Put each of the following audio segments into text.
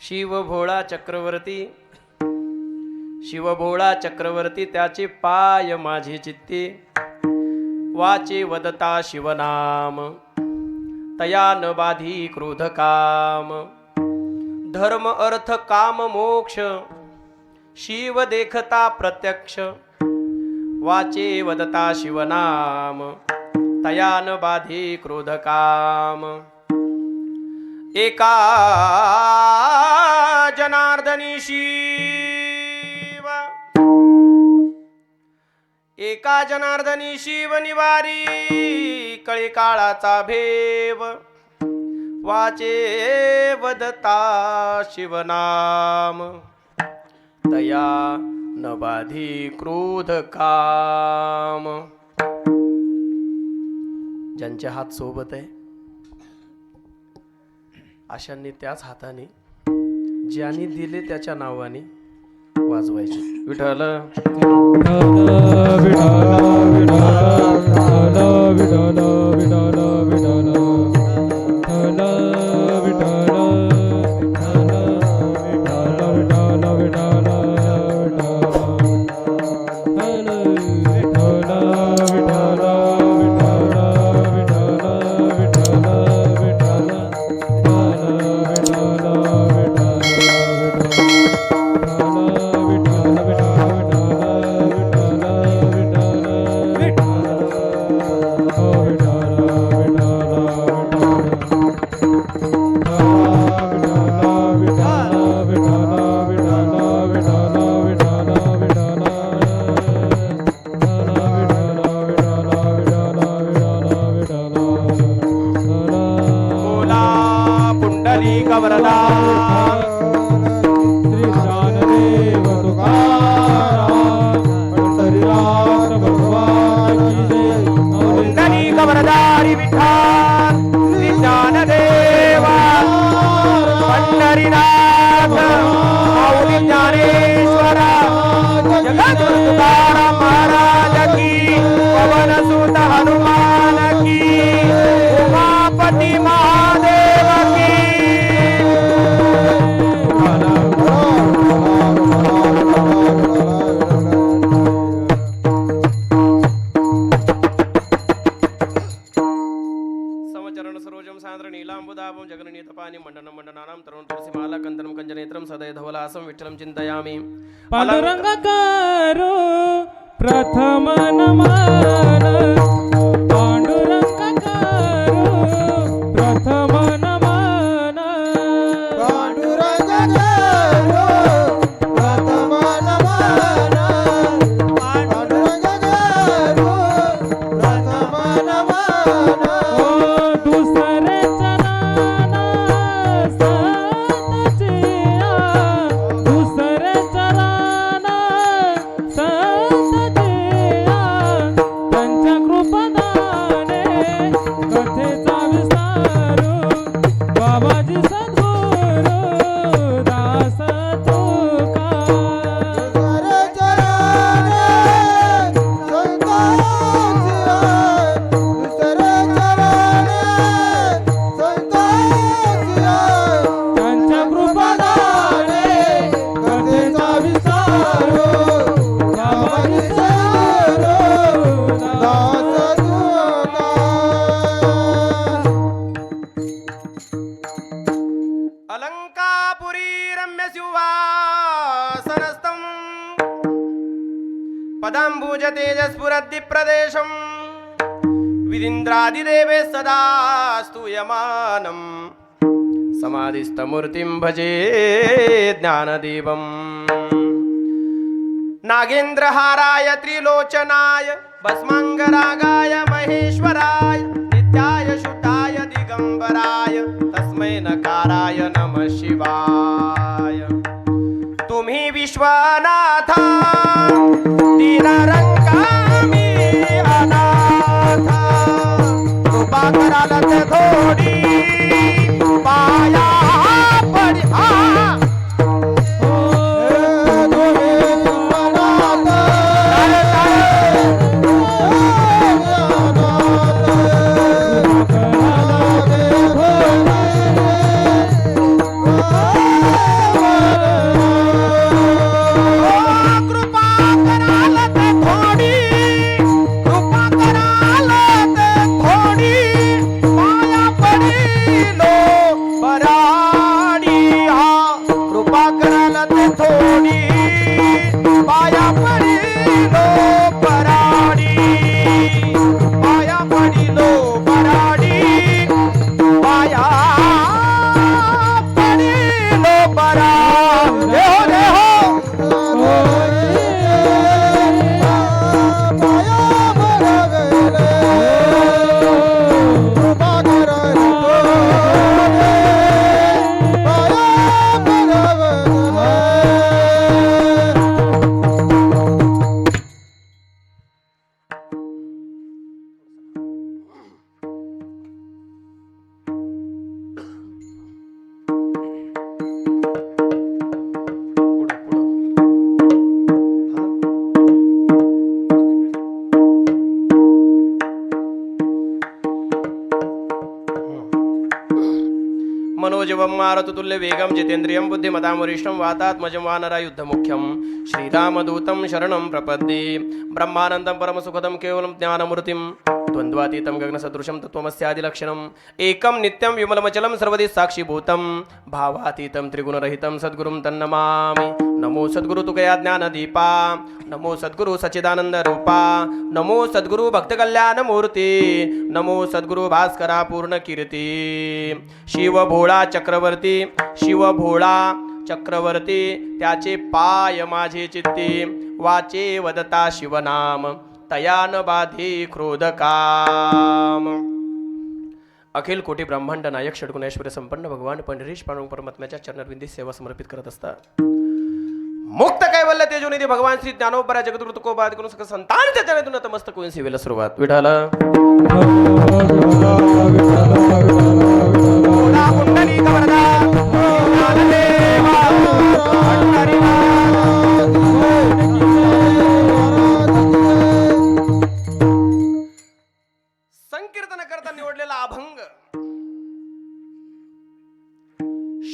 शिव भोळा चक्रवर्ती, शिव भोळा चक्रवर्ती त्याचे पाय माझे चित्ते, वाचे वदता शिवनाम, तया न बाधी क्रोध काम, धर्म अर्थ काम मोक्ष, शिव देखता प्रत्यक्ष, वाचे वदता शिवनाम, तया न बाधी क्रोध काम। एका जनार्दनी शिव, एका जनार्दनी शिव निवारी, कळी काळाचा भेव, वाचे वदता शिवनाम, तया न बाधी क्रोध काम। ज्यांचे हात सोबत आहे अशांनी त्याच हाताने ज्यांनी दिले त्याच्या नावाने वाजवायचे। विठ्ठल पांडुरंग करो प्रथम नमन, पांडुरंग करो प्रथम नमन, पांडुरंग करो प्रथम नमन, पांडुरंग करो प्रथम नमन। ओ दुसरे चरण संतचिया, दुसरे चरण संतचिया, त्यांच्या कृपदाने कथेचा विस्तारू, बाबाजी सद्गुरु दास तुका। दुसरे चरण संतचिया, दुसरे चरण संतचिया, त्यांच्या कृपदाने कथेचा विस्तारू, बाबाजी सद्गुरु दास तुका। अलंकापुरी रम्य सुवासनस्थं, पदांबुज तेजस्फुरद्दि प्रदेशं, विदिन्द्रादिदेवे सदा स्तूयमानं, समाधिस्थमूर्तिं भजे ज्ञानदीपं। नागेन्द्रहाराय त्रिलोचनाय, भस्मांगरागाय महेश्वराय, नित्याय शुद्धाय दिगंबराय, तस्मै नकाराय नमः शिवाय। तुम्ही विश्वनाथा दीनरंगामी अनाथा, कृपा कराल ते थोडी पाया पडी। Oh वासुदेवं मारुततुल्य वेगं जितेन्द्रियं बुद्धिमतां वरिष्ठं वातात्मजं वानरयुद्धमुख्यं श्रीरामदूतं शरणं प्रपद्ये ब्रह्मानन्दं परमसुखदं केवलं ज्ञानमूर्तिं द्वन्द्वातीतं गगनसदृशं तत्त्वमस्यादिलक्षणम् एकं नित्यं विमलमचलं सर्वदि साक्षीभूतं भावातीतं त्रिगुणरहितं सद्गुरुं तन्नमामि नमो सद्गुरु तुकया ज्ञानदीपा नमो सद्गुरु सच्चिदानंद रूपा नमो सद्गुरु भक्तकल्याण मूर्ती नमो सद्गुरु भास्करा पूर्ण कीर्ती शिव भोळा चक्रवर्ती शिव भोळा चक्रवर्ती त्याचे पाय माझे चित्ती वाचे वदता शिवनाम तयान बाधी क्रोधकाम अखिल कोटी ब्रह्मांड नायक षडगुणेश्वर संपन्न भगवान पंढरीश पांडुरंग परमात्म्याच्या चरणरविंदी सेवा समर्पित करत असतात मुक्त कैवल्य तेजोनिधी भगवान श्री ज्ञानोबरा जगद्गुरु तुकोबा करून सगळं संतांच्या चरणातून नतमस्तक होऊन सेवेला सुरुवात विठाला संकीर्तन करता निवडलेला अभंग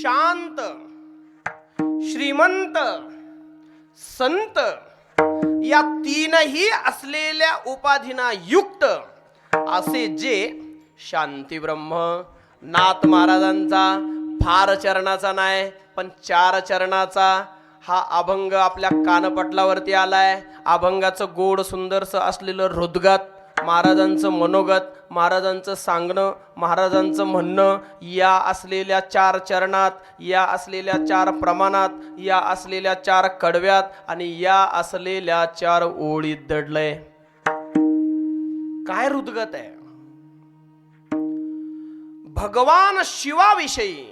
शांत श्रीमंत संत या तीनही असलेल्या उपाधीना युक्त असे जे शांती ब्रह्म नाथ महाराजांचा फार चरणाचा नाही पण 4 चरणाचा हा अभंग आपल्या कानपटलावरती आलाय अभंगाचं गोड सुंदरस असलेलं हृदगत महाराजांचं मनोगत महाराजांचं सांगणं महाराजांचं म्हणणं या असलेल्या 4 चरणात या असलेल्या 4 प्रमाणात या असलेल्या 4 कडव्यात आणि या असलेल्या 4 ओळीत दडलंय काय हृदगत आहे भगवान शिवाविषयी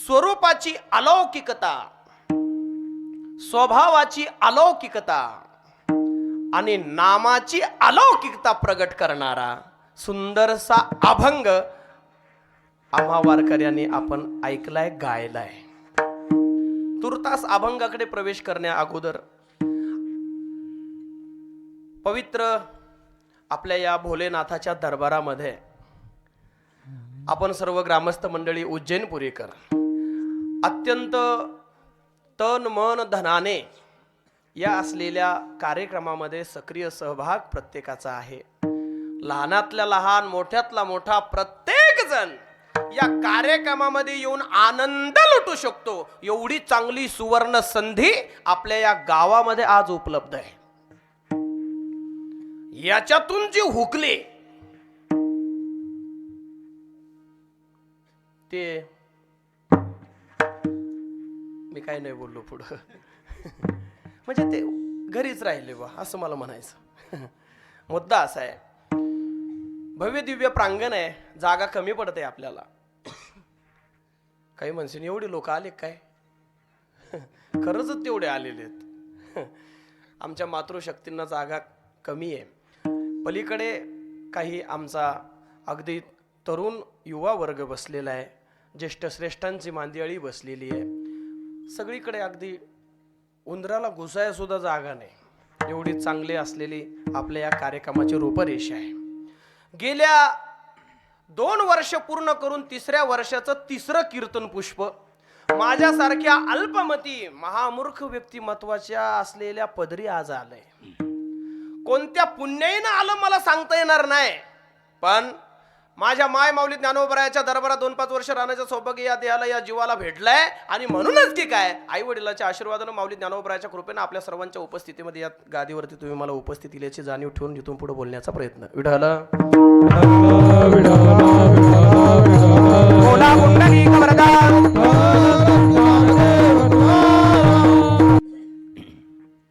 स्वरूपाची अलौकिकता स्वभावाची अलौकिकता आणि नामाची अलौकिकता प्रगट करणारा सुंदरसा अभंग आम्हा वारकऱ्यांनी आपण ऐकलाय गायलाय तुर्तास अभंगाकडे प्रवेश करण्या अगोदर पवित्र आपल्या या भोलेनाथाच्या दरबारामध्ये आपण सर्व ग्रामस्थ मंडळी उज्जैनपुरीकर अत्यंत तन मन धनाने या असलेल्या कार्यक्रमामध्ये सक्रिय सहभाग प्रत्येकाचा आहे लहानातल्या लहान मोठ्यातला मोठा प्रत्येक जण या कार्यक्रमामध्ये येऊन आनंद लुटू शकतो एवढी चांगली सुवर्ण संधी आपल्या या गावामध्ये आज उपलब्ध आहे याच्यातून जी हुकले ते मी काय नाही बोललो पुढं म्हणजे ते घरीच राहिले बा असं मला म्हणायचं मुद्दा असा आहे भव्य दिव्य प्रांगण आहे जागा कमी पडते आपल्याला काही म्हणशील एवढे लोक आले काय खरंच तेवढे आलेले आहेत आमच्या मातृशक्तींना जागा कमी आहे पलीकडे काही आमचा अगदी तरुण युवा वर्ग बसलेला आहे ज्येष्ठ श्रेष्ठांची मांदियाळी बसलेली आहे सगळीकडे अगदी उंदराला घुसाया सुद्धा जागा नाही एवढी चांगली असलेली आपल्या या कार्यक्रमाची रूपरेषा आहे गेल्या 2 वर्ष पूर्ण करून 3ऱ्या वर्षाचं 3रं कीर्तन पुष्प माझ्यासारख्या अल्पमती महामूर्ख व्यक्तिमत्वाच्या असलेल्या पदरी आज आलंय कोणत्या पुण्याईनं आलं मला सांगता येणार नाही पण माझ्या माय माऊली ज्ञानोबरायाच्या दरबारात 2-5 वर्ष राहण्याचं सौभाग्य या देहाला या जीवाला भेटलंय आणि म्हणूनच की काय आई वडिलाच्या आशीर्वादानं माऊली ज्ञानोबरायाच्या कृपेनं आपल्या सर्वांच्या उपस्थितीमध्ये या गादीवरती तुम्ही मला उपस्थित दिल्याची जाणीव ठेवून इथून पुढे बोलण्याचा प्रयत्न विठाला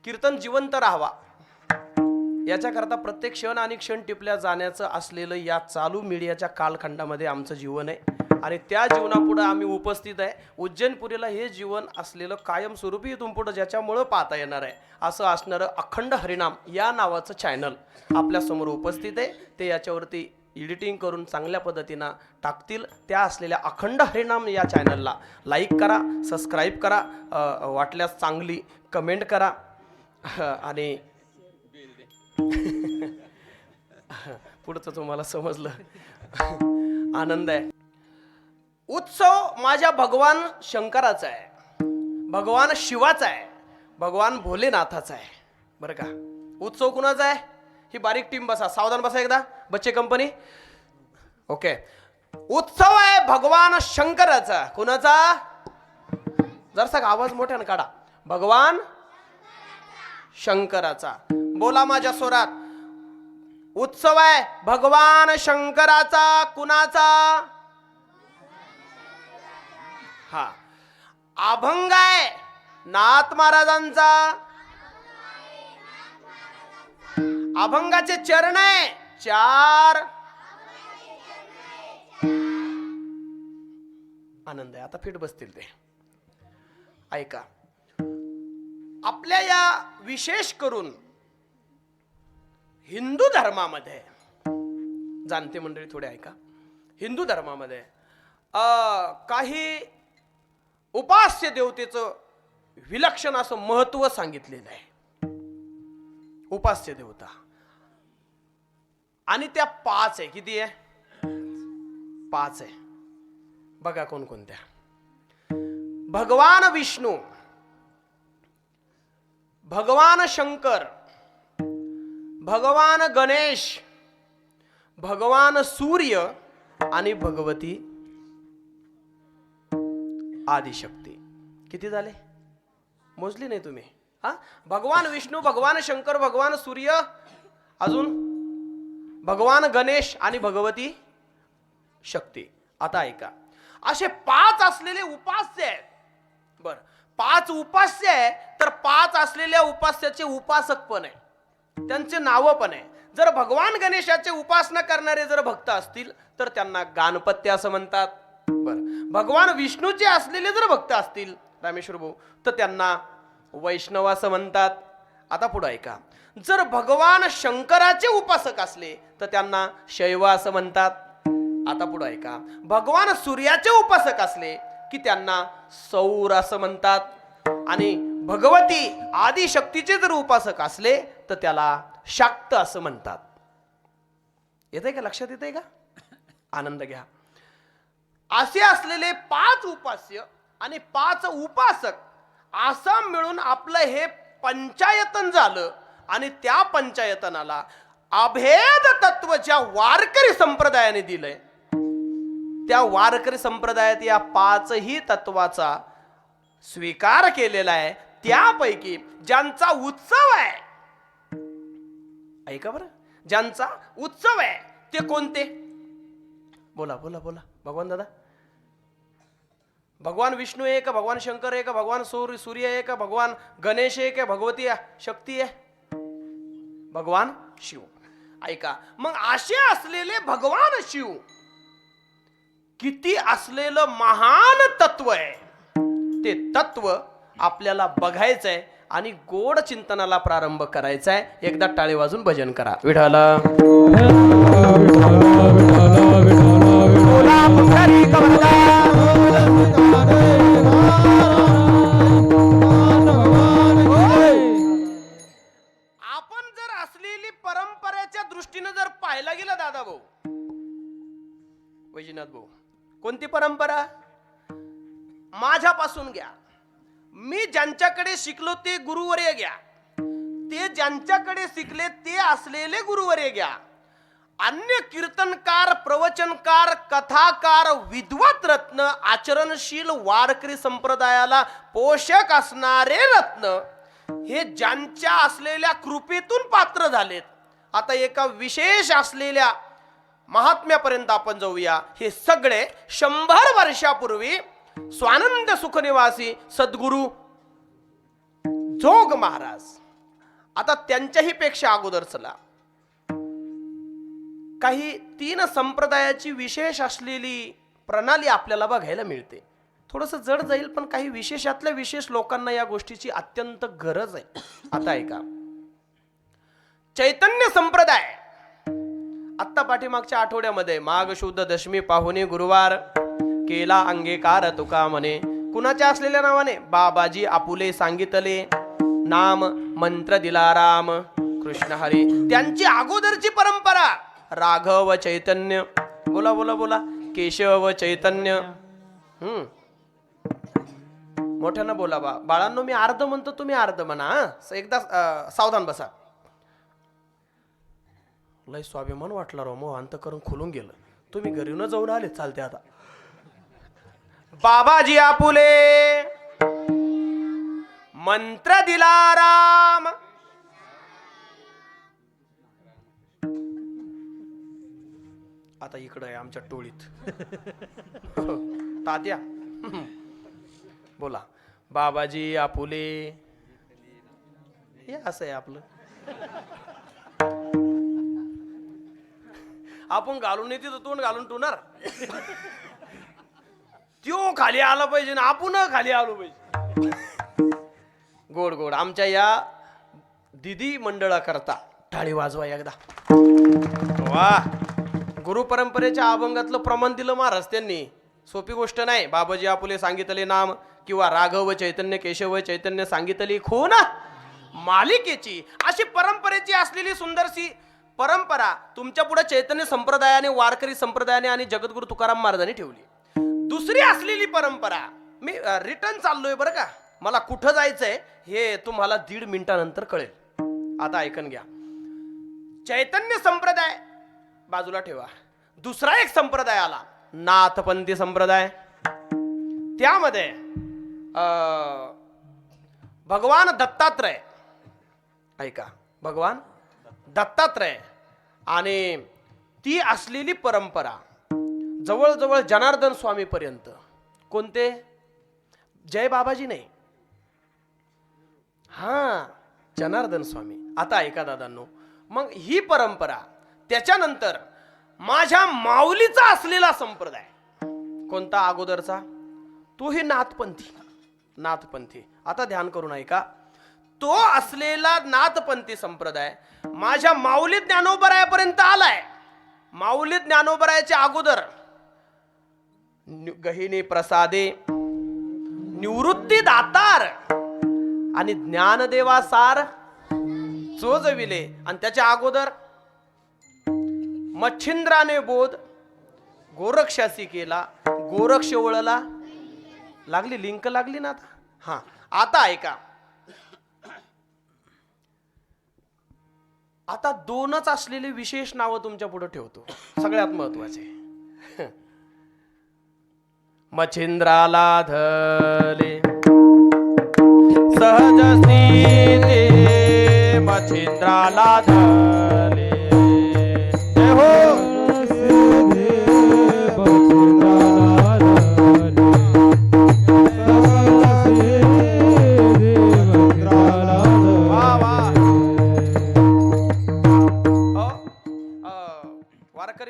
कीर्तन जिवंत राहावा याच्याकरता प्रत्येक क्षण आणि क्षण टिपल्या जाण्याचं असलेलं या चालू मीडियाच्या कालखंडामध्ये आमचं जीवन आहे आणि त्या जीवनापुढे आम्ही उपस्थित आहे उज्जैनपुरीला हे जीवन असलेलं कायमस्वरूपी इथून पुढे ज्याच्यामुळं पाहता येणार आहे असं असणारं अखंड हरिनाम या नावाचं चॅनल आपल्यासमोर उपस्थित आहे ते याच्यावरती एडिटिंग करून चांगल्या पद्धतीनं टाकतील त्या असलेल्या अखंड हरिनाम या चॅनलला लाईक करा सबस्क्राईब करा वाटल्यास चांगली कमेंट करा आणि पुढचं तुम्हाला समजलं आनंद आहे. उत्सव माझ्या भगवान शंकराचा आहे, भगवान शिवाचा आहे, भगवान भोलेनाथाचा आहे. बरं का, उत्सव कुणाचा आहे? ही बारीक टीम बसा, सावधान बसा एकदा, बच्चे कंपनी. ओके, उत्सव आहे भगवान शंकराचा. कुणाचा? जरसा आवाज मोठ्यानं काढा. भगवान शंकराचा. बोला माझ्या स्वरात. उत्सव आहे भगवान शंकराचा. कुणाचा? हा. अभंग आहे नाथ महाराजांचा. अभंगाचे चरण आहे 4. आनंद आहे. आता फिट बसतील ते. ऐका, आपल्या या विशेष करून हिंदू धर्मामध्ये, जाणते मंडळी थोडे ऐका, हिंदू धर्मामध्ये काही उपास्य देवतेचं विलक्षण असं महत्व सांगितलेलं आहे. उपास्य देवता, आणि त्या 5 आहे. किती आहे? 5 आहे. बघा कोणकोणत्या. भगवान विष्णू, भगवान शंकर, भगवान गणेश, भगवान सूर्य आणि भगवती आदिशक्ती. किती झाले? मोजली नाही तुम्ही? हा, भगवान विष्णू, भगवान शंकर, भगवान सूर्य, अजून भगवान गणेश आणि भगवती शक्ती. आता ऐका, असे 5 असलेले उपास्य आहेत. बर, 5 उपास्य आहे, तर 5 असलेल्या उपास्याचे उपासक पण आहे, त्यांचे नाव पण आहे. जर भगवान गणेशाचे उपासना करणारे जर भक्त असतील तर त्यांना गणपत्य असं म्हणतात. बर, भगवान विष्णूचे असलेले जर भक्त असतील रामेश्वर भाऊ, तर त्यांना वैष्णव असं म्हणतात. आता पुढे ऐका, जर भगवान शंकराचे उपासक असले तर त्यांना शैव असं म्हणतात. आता पुढे ऐका, भगवान सूर्याचे उपासक असले की त्यांना सौर असं म्हणतात. आणि भगवती आदिशक्तीचे जर उपासक असले तर त्याला शाक्त असं म्हणतात. येतंय का? लक्षात येतंय का? आनंद घ्या. असे असलेले 5 उपास्य आणि 5 उपासक असं मिळून आपलं हे पंचायतन झालं. आणि त्या पंचायतनाला अभेद तत्व ज्या वारकरी संप्रदायाने दिलंय, त्या वारकरी संप्रदायात या 5ही तत्वाचा स्वीकार केलेला आहे. त्यापैकी ज्यांचा उत्सव आहे, ऐका बरं, ज्यांचा उत्सव आहे ते कोणते? बोला बोला बोला भगवान दादा. भगवान विष्णू आहे का? भगवान शंकर आहे का? भगवान सूर्य आहे का? भगवान गणेश आहे का? भगवती शक्ती आहे? भगवान शिव. ऐका, मग असे असलेले भगवान शिव किती असलेलं महान तत्व आहे, ते तत्व आपल्याला बघायचंय आणि गोड चिंतनाला प्रारंभ करायचा आहे. एकदा टाळी वाजून भजन करा. विठ्ठल आपण जर असलेली परंपरेच्या दृष्टीने जर पाहायला गेलं दादा भाऊ, वैजनाथ भाऊ, कोणती परंपरा? माझ्यापासून घ्या, मी ज्यांच्याकडे शिकलो ते गुरुवर्य घ्या, ते ज्यांच्याकडे शिकले ते असलेले गुरुवर्य घ्या. अन्य कीर्तनकार, प्रवचनकार, कथाकार, विद्वत रत्न, आचरणशील वारकरी संप्रदायाला पोषक असणारे रत्न हे ज्यांच्या असलेल्या कृपेतून पात्र झालेत. आता एका विशेष असलेल्या महात्म्यापर्यंत आपण जाऊया. हे सगळे 100 वर्षापूर्वी स्वानंद सुखनिवासी सद्गुरु जोग महाराज, आता त्यांच्याही पेक्षा अगोदर चला, काही 3 संप्रदायाची विशेष असलेली प्रणाली आपल्याला बघायला मिळते. थोडंसं जड जाईल, पण काही विशेषातल्या विशेष लोकांना या गोष्टीची अत्यंत गरज आहे. आता ऐका, चैतन्य संप्रदाय आत्ता पाठीमागच्या आठवड्यामध्ये माघ शुद्ध दशमी पाहुणे गुरुवार केला अंगीकार तुका म्हणे. कुणाच्या असलेल्या नावाने? बाबाजी आपुले सांगितले नाम मंत्र दिला राम कृष्ण हरी. त्यांची अगोदरची परंपरा राघव चैतन्य, बोला बोला बोला, केशव चैतन्य. मोठ्यानं बोला बाळांनो, मी अर्ध म्हणतो तुम्ही अर्ध म्हणा. एकदा सावधान बसा. लय स्वाभिमान वाटला रो, मग अंतकरण खुलून गेलं. तुम्ही घरी न जाऊन आले चालते आता. बाबाजी आपुले मंत्र दिला राम. आता इकडं आहे आमच्या टोळीत तात्या. बोला बाबाजी आपुले. हे असं आहे आपलं. आपण घालून येते तर तोंड घालून टुणार. त्यो खाली आला पाहिजे ना आपण खाली आलो पाहिजे. गोड गोड आमच्या या दिदी मंडळा करता टाळी वाजवा एकदा. वा, गुरु परंपरेच्या अभंगातलं प्रमाण दिलं महाराज त्यांनी. सोपी गोष्ट नाही. बाबाजी आपुले सांगितले नाम किंवा राघव चैतन्य केशव चैतन्य सांगितली खून मालिकेची अशी परंपरेची असलेली सुंदरशी परंपरा तुमच्या पुढे चैतन्य संप्रदायाने, वारकरी संप्रदायाने आणि जगद्गुरु तुकाराम महाराजांनी ठेवली. दुसरी असलेली परंपरा, मी रिटर्न चाललोय बरं का, मला कुठं जायचंय हे तुम्हाला 1.5 मिनिटानंतर कळेल. आता ऐकून घ्या. चैतन्य संप्रदाय बाजूला ठेवा. दुसरा एक संप्रदाय आला, नाथपंथी संप्रदाय. त्यामध्ये भगवान दत्तात्रय, ऐका, भगवान दत्तात्रय आणि ती असलेली परंपरा जवळजवळ जनार्दन स्वामी पर्यंत. कोणते? जय बाबाजी नाही, हा जनार्दन स्वामी. आता ऐका दादांनो, मग ही परंपरा. त्याच्यानंतर माझ्या माऊलीचा असलेला संप्रदाय कोणता अगोदरचा? तोही नाथपंथी. आता ध्यान करून ऐका. तो असलेला नाथपंथी संप्रदाय माझ्या माऊली ज्ञानोबरायापर्यंत आलाय. माऊली ज्ञानोबरायाच्या अगोदर गहिनी प्रसादे, निवृत्ती दातार आणि ज्ञानदेवासार चोजविले. आणि त्याच्या अगोदर मच्छिंद्राने बोध गोरक्षासी केला. गोरक्ष वळला. लागली लिंक लागली ना आता. हा, आता ऐका. आता 2च असलेले विशेष नावं तुमच्या पुढे ठेवतो, सगळ्यात महत्वाचे. मच्छिंद्राला धले सहज स्थिती, मच्छिंद्राला धले. जय हो.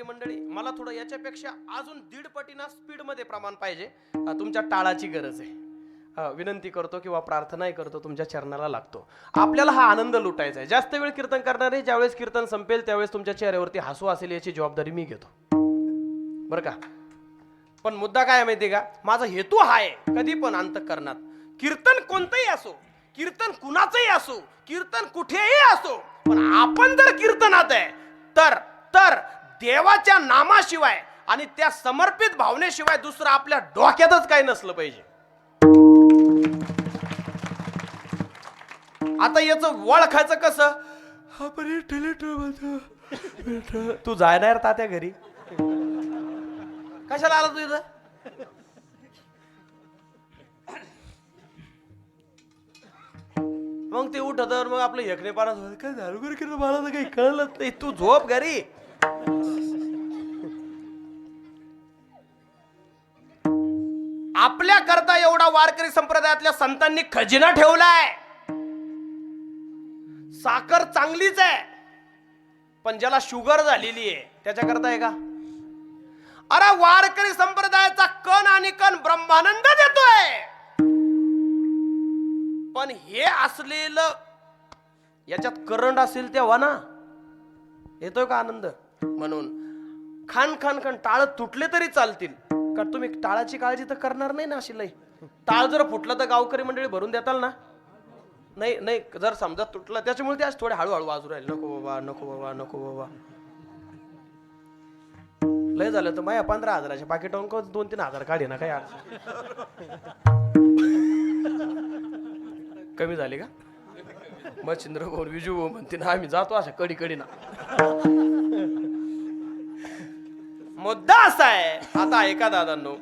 मंडळी, मला थोडं याच्यापेक्षा अजून 1.5 पटीना स्पीड मध्ये प्रमाण पाहिजे. तुमच्या टाळाची गरज आहे. विनंती करतो किंवा प्रार्थनाही करतो, तुमच्या चरणाला लागतो. आपल्याला हा आनंद लुटायचा आहे. जास्त वेळ कीर्तन करणारे, ज्यावेळेस कीर्तन संपेल त्यावेळेस तुमच्या चेहऱ्यावरती हसू असेल याची जबाबदारी मी घेतो, बरं का. पण मुद्दा काय माहिती का, माझा हेतू हा आहे कधी पण अंतःकरणात, कीर्तन कोणतंही असो, कीर्तन कुणाचंही असो, कीर्तन कुठेही असो, पण आपण जर कीर्तनात आहे तर देवाच्या नामाशिवाय आणि त्या समर्पित भावनेशिवाय दुसरं आपल्या डोक्यातच काही नसलं पाहिजे. आता याचं ओळखायचं कसं? तू जाणार तात्या घरी, कशाला आला तू इथं? मग ते उठत, मग आपलं एकने पारा काय झालं बरं की मला तर काही कळलंच नाही. तू झोप घरी. आपल्या करता एवढा वारकरी संप्रदायातल्या संतांनी खजिना ठेवलाय. साखर चांगलीच आहे, पण ज्याला शुगर झालेली आहे त्याच्याकरता आहे का? अरे वारकरी संप्रदायाचा कण आणि कण ब्रह्मानंद देतोय, पण हे असलेलं याच्यात करंट असेल तेव्हा ना येतोय का आनंद? म्हणून खान खान खान टाळ तुटले तरी चालतील, का तुम्ही टाळाची काळजी तर करणार नाही ना? अशी लय टाळ जर फुटलं तर गावकरी मंडळी भरून देताल ना? नाही नाही, जर समजा तुटलं त्याच्यामुळे ते आज थोडे हळूहळू वाजू राहिले. नको बाबा, नको बाबा, नको बाबा. लय झालं तर माझ्या 15,000च्या पाकिटावून 2-3 हजार काढे ना, काय अडचण. कमी झाली का? मच्छिंद्र भाऊ विजू भाऊ म्हणते ना, आम्ही जातो अशा कडी कडी ना. मुद्दा असा आहे, आता ऐका दादांनो,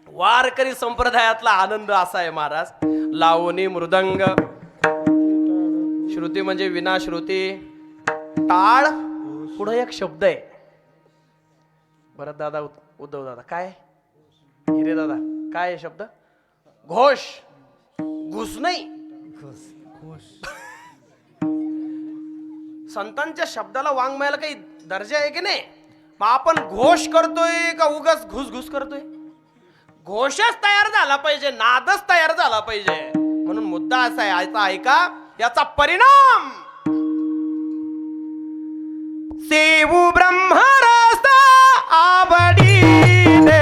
वारकरी संप्रदायातला आनंद असा आहे महाराज. लावणी मृदंग, श्रुती म्हणजे विना श्रुती, टाळ, पुढे एक शब्द आहे. बरं दादा, उद्धव दादा, काय हिरे दादा, काय आहे शब्द? घोष. घुस नाही, संतांच्या शब्दाला वाङ्मयाला काही दर्जा आहे की नाही? मग आपण घोष करतोय का उगाच घुसघुस करतोय? घोषच तयार झाला पाहिजे, नादच तयार झाला पाहिजे. म्हणून मुद्दा असा आहे, आता ऐका याचा परिणाम. सेवू ब्रह्मरस आवडीने,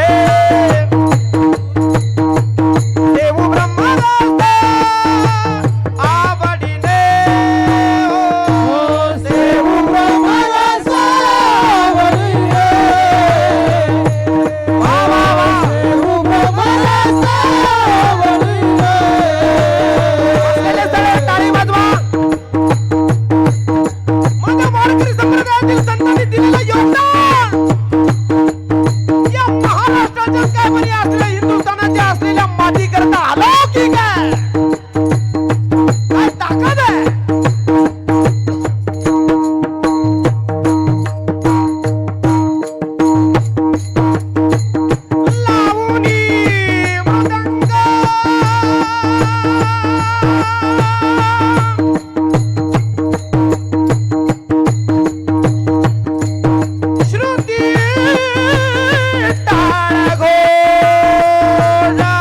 सेवू ब्रह्मरस आवडीने, हो देव ब्रह्मरस आवडीने, वा वा वा. देव ब्रह्मरस आवडीने. बसलेले सगळे टाळी वाजवा. माझ्या वारकरी संप्रदायातील संतांनी दिलेलं योगदान, या महाराष्ट्राच्या काय बरी असलेल्या हिंदुस्थानाच्या असलेल्या माती करता अलौकिक आहे. काय ताकद आहे. लावणी मृदंग, श्रुती टाळ घोषा,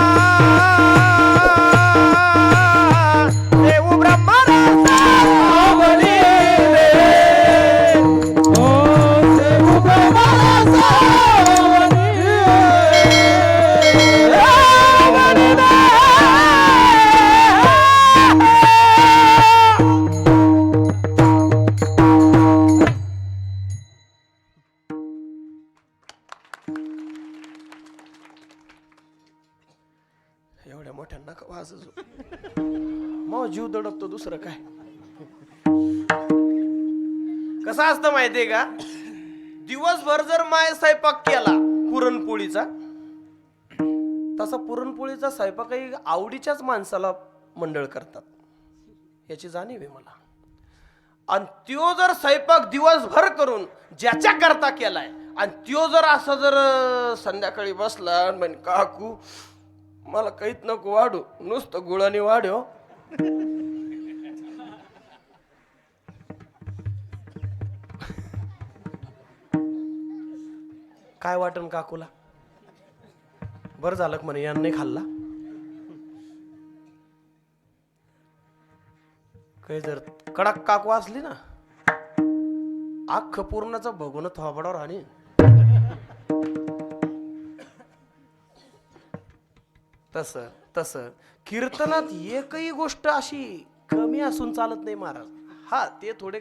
देव ब्रह्मरस आवडीने, हो देव ब्रह्मरस आवडीने. एवढ्या मोठ्या नका वाजू. मग जीव दडपतो, दुसरं काय. कसं असतं माहितीये का, दिवसभर जर माय स्वयंपाक केला पुरणपोळीचा, तसा पुरणपोळीचा स्वयंपाकही आवडीच्याच माणसाला मंडळ करतात, याची जाणीव आहे मला. आणि त्यो जर स्वयंपाक दिवसभर करून ज्याच्या करता केलाय, आणि त्यो जर असं जर संध्याकाळी बसला आणि म्हणे, काकू मला काहीच नको वाढू, नुसतं गुळाने वाढव, काय वाटन काकूला? बरं झालं म्हणे यानं नाही खाल्ला. काही जर कडक काकू असली ना, अख्ख पूर्णाचं बघून थोबडावर आणि तस तस कीर्तनात एकही गोष्ट अशी कमी असून चालत नाही महाराज. हा ते थोडे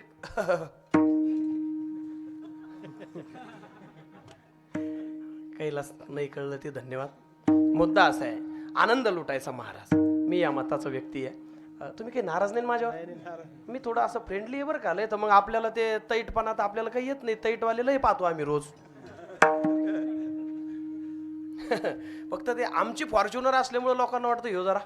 काहीला नाही कळलं ते धन्यवाद. मुद्दा असा आहे, आनंद लुटायचा महाराज. मी या मताचा व्यक्ती आहे. तुम्ही काही नाराज नाही माझ्यावर? मी थोडं असं फ्रेंडली आहे बरं का. लय तर मग आपल्याला ते तैटपणात आपल्याला काही येत नाही. तैटवालेलाही पाहतो आम्ही रोज. फक्त ते आमची फॉर्च्युनर असल्यामुळे लोकांना वाटतं ह्यो जरा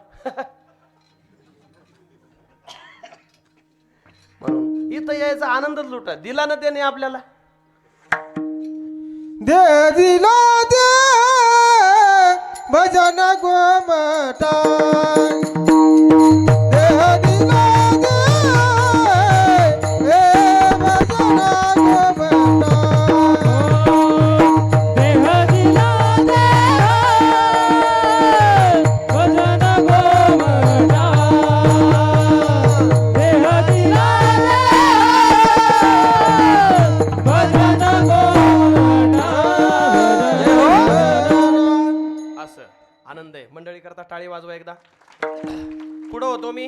म्हणून इथं यायचा आनंदच लुटा. दिला ना त्याने आपल्याला. दे दिला दे भजन गोमटा, दे दिला दे भजन गोमटा. देह दिला दे भजन गोमटा, देह दिला दे भजन गोमटा. असं आनंद आहे. मंडळी करता टाळी वाजवा एकदा. पुढं होतो मी.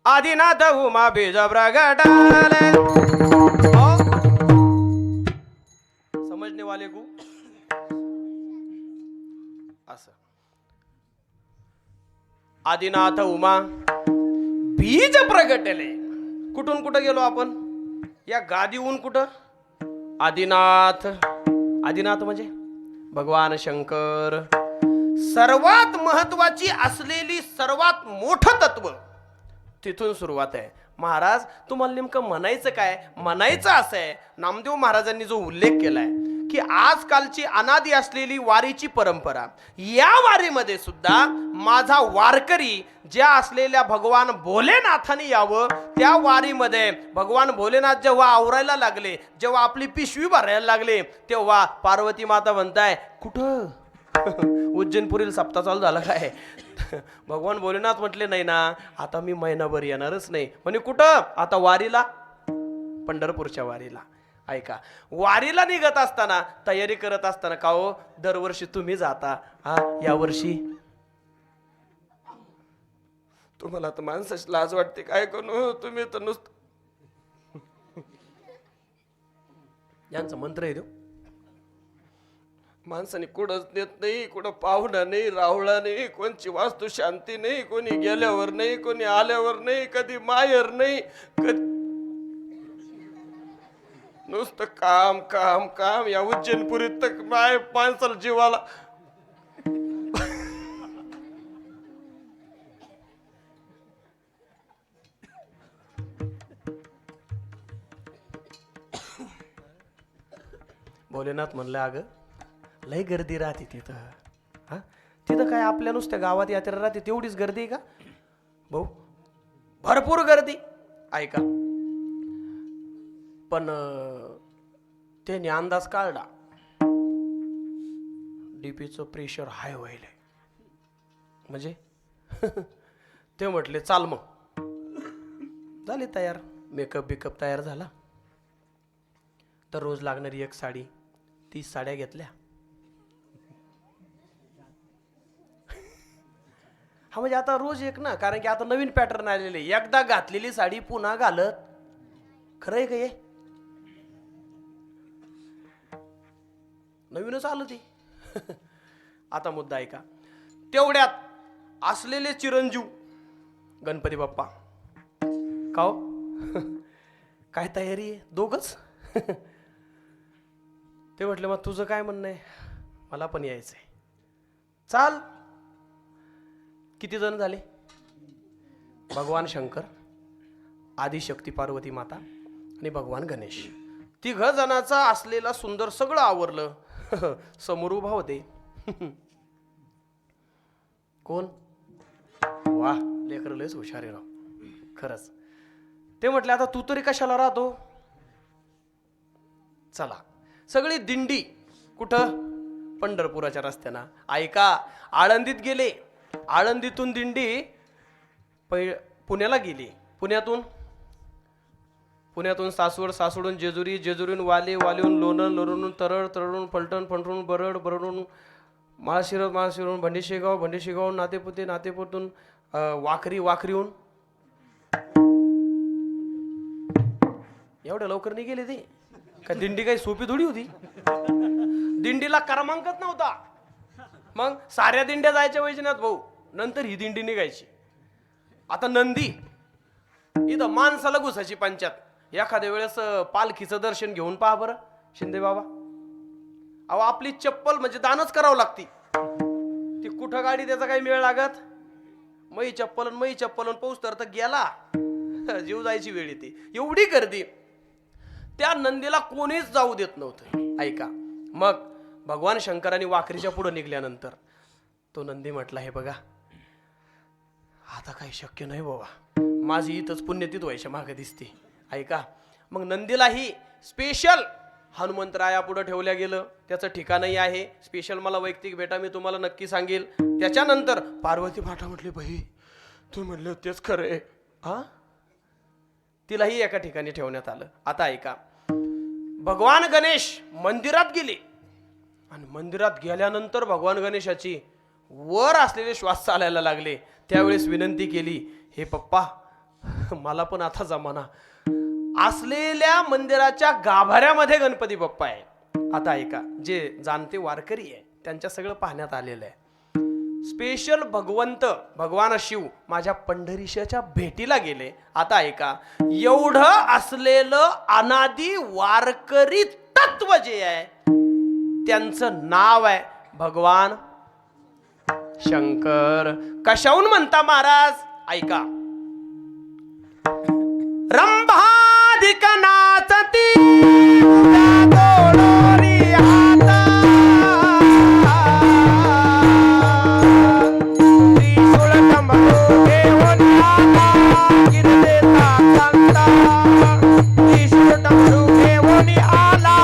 आदिनाथ उमा बीज प्रगटाले, वाले गु असं. आदिनाथ उमा बीज प्रगटले. कुठून कुठं गेलो आपण? या गादीहून कुठं? आदिनाथ. आदिनाथ म्हणजे भगवान शंकर. सर्वात महत्वाची असलेली सर्वात मोठं तत्व तिथून सुरुवात आहे. महाराज तुम्हाला नेमकं म्हणायचं काय? म्हणायचं असं आहे, नामदेव महाराजांनी जो उल्लेख केलाय की आजकालची अनादी असलेली वारीची परंपरा, या वारीमध्ये सुद्धा माझा वारकरी ज्या असलेल्या भगवान भोलेनाथाने यावं, त्या वारीमध्ये भगवान भोलेनाथ जेव्हा आवरायला लागले, जेव्हा आपली पिशवी भरायला लागले, तेव्हा पार्वती माता म्हणताय कुठं? उज्जैनपुरील सप्ताह चालू झाला काय? भगवान भोलेनाथ म्हटले नाही ना, आता मी महिनाभर येणारच नाही. म्हणजे कुठं? आता वारीला, पंढरपूरच्या वारीला. ऐका, वारीला निघत असताना, तयारी करत असताना, का हो दरवर्षी तुम्ही जाता, हा यावर्षी तुम्हाला तर माणसाची लाज वाटते, काय करू तुम्ही तर नुसतं. यांचा मंत्र आहे देऊ, माणसाने कुठंच देत नाही, कुठं पाहुणा नाही, राहुळा नाही, कोणची वास्तू शांती नाही, कोणी गेल्यावर नाही, कोणी आल्यावर नाही, कधी माहेर नाही, नुसतं काम काम काम. या उज्जैनपुरीत तर माणसाला जीवाला भोलेनाथ म्हणलं अगं लय गर्दी राहते तिथं. हा तिथं काय आपल्या नुसत्या गावात यात्रा राहते तेवढीच गर्दी आहे का भाऊ? भरपूर गर्दी. ऐका, पण त्याने अंदाज काढला डीपीचं प्रेशर हाय व्हायला. म्हणजे ते म्हटले चाल मग. झाली तयार, मेकअप बिकअप तयार झाला. तर रोज लागणारी एक साडी 30 साड्या घेतल्या. हा म्हणजे आता रोज एक ना, कारण की आता नवीन पॅटर्न आलेले. एकदा घातलेली साडी पुन्हा घालत, खरं आहे का हे? नवीनच आलं ती. आता मुद्दा ऐका, तेवढ्यात असलेले चिरंजीव गणपती बाप्पा का हो? काय तयारी आहे? दोघच. ते म्हटले मग तुझं काय म्हणणं आहे? मला पण यायचंय. चाल. किती जण झाले? भगवान शंकर, आदिशक्ती पार्वती माता आणि भगवान गणेश. 3 जणांचा असलेला सुंदर सगळं आवरलं. समोर उभा होते कोण? वा, लेकर लयच हुशार आहे राव खरंच. ते म्हटले आता तू तरी कशाला राहतो? चला. सगळी दिंडी कुठं? पंढरपुराच्या रस्त्यानं. ऐका, आळंदीत गेले. आळंदीतून दिंडी पुण्याला गेली. पुण्यातून सासवड, सासवडून जेजुरी, जेजुरीहून वाले, वालेहून लोणंद, लोणंदहून तरड, तरडून फलटण, फलटून बरड, बरडून माळशिरस, माळशिरसहून भंडीशेगाव, भंडीशेगावहून नातेपुते, नातेपुतून वाखरी, वाखरीहून. एवढ्या लवकर नाही गेले ते का? दिंडी काही सोपी थोडी होती. दिंडीला क्रमांकच नव्हता. मग साऱ्या दिंड्या जायच्या वैजनाथ भाऊ, नंतर ही दिंडी निघायची. आता नंदी इथं माणसाला घुसायची पंचायत. एखाद्या वेळेस पालखीचं दर्शन घेऊन पहा बरं शिंदे बाबा. अहो आपली चप्पल म्हणजे दानच करावं लागती. ती कुठं गाडी त्याचा काही मेळ लागत. मई चप्पल पाऊस तर गेला, जीव जायची वेळ येते. एवढी गर्दी. त्या नंदीला कोणीच जाऊ देत नव्हतं. ऐका, मग भगवान शंकरांनी वाखरीच्या पुढे निघल्यानंतर तो नंदी म्हटला हे बघा आता काही शक्य नाही बाबा, माझी इथंच पुण्यतीत व्हायच्या मागे दिसते. ऐका, मग नंदीलाही स्पेशल हनुमंतराया पुढे ठेवल्या गेलं. त्याचं ठिकाणही आहे स्पेशल. मला वैयक्तिक भेटा मी तुम्हाला नक्की सांगेल. त्याच्यानंतर पार्वती माता म्हटली बाई तू म्हणलं तेच खरं आहे. हा, तिलाही एका ठिकाणी ठेवण्यात आलं. आता ऐका, भगवान गणेश मंदिरात गेले आणि मंदिरात गेल्यानंतर भगवान गणेशाची वर असलेले श्वास चालायला लागले. त्यावेळेस विनंती केली, हे पप्पा मला पण आता जमाना. असलेल्या मंदिराच्या गाभाऱ्यामध्ये गणपती बाप्पा आहे. आता ऐका, जे जाणते वारकरी आहे त्यांच्या सगळं पाहण्यात आलेलं आहे. स्पेशल भगवान शिव माझ्या पंढरीशाच्या भेटीला गेले. आता ऐका, एवढं असलेलं अनादी वारकरी तत्व जे आहे त्यांचं नाव आहे भगवान शंकर. कशाहून म्हणता महाराज? ऐका. रंभाधिक नाचती दोडोरी हाता, त्रिशूळ डमरू घेऊन आला गिरदेता सांगता, त्रिशूळ डमरू घेऊन आला.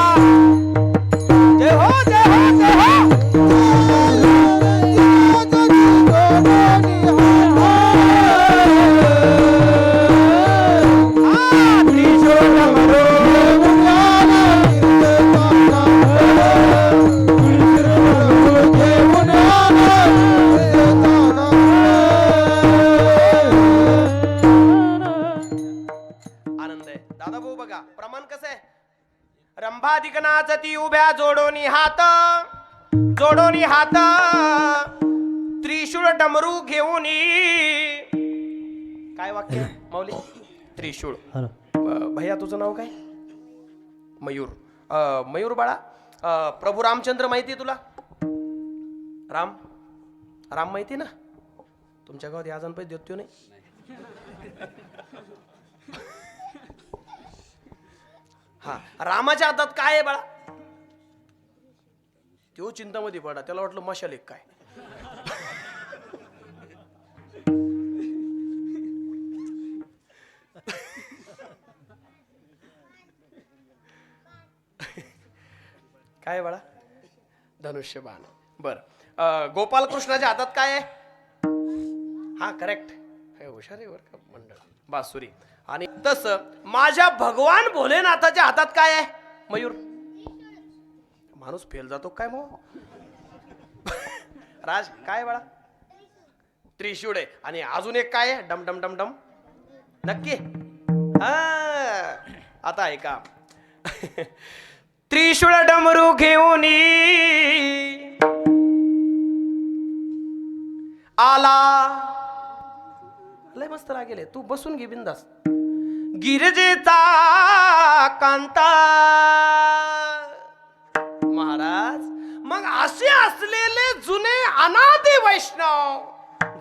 जय हो जय हो जय हो. आनंद आहे दादा भाऊ. बघा प्रमाण कसं आहे. रंभाधिक नाचती उभ्या जोडोनी हात, जोडोनी हात, त्रिशूळ डमरू घेऊन. काय वाक्य माऊली? त्रिशूळ. भैया तुझं नाव काय? मयूर. मयूर बाळा, प्रभू रामचंद्र माहिती तुला? राम माहिती ना? तुमच्या गावात या जण पैसे देतो नाही. हा, रामाच्या हातात काय आहे बाळा? तो चिंतामध्ये पडा, त्याला वाटलं मशाल एक काय. काय बाळा? धनुष्यबाण. बर. गोपाल कृष्णाच्या हातात काय आहे? हा करेक्ट, हुशार आहे बर का मंडळ. बासुरी. आणि तसं माझ्या भगवान भोलेनाथाच्या हातात काय आहे? मयूर. माणूस फेल जातो काय मग? राज काय बाळा? त्रिशूळ आहे. आणि अजून एक काय आहे? डम डम डम डम. नक्की? हा, आता ऐका. त्रिशूळ डमरू घेऊन आला. लय मस्त लागेल. तू बसून घे बिंदास. गिरजेचा कांता. महाराज, मग असे असलेले जुने अनादी वैष्णव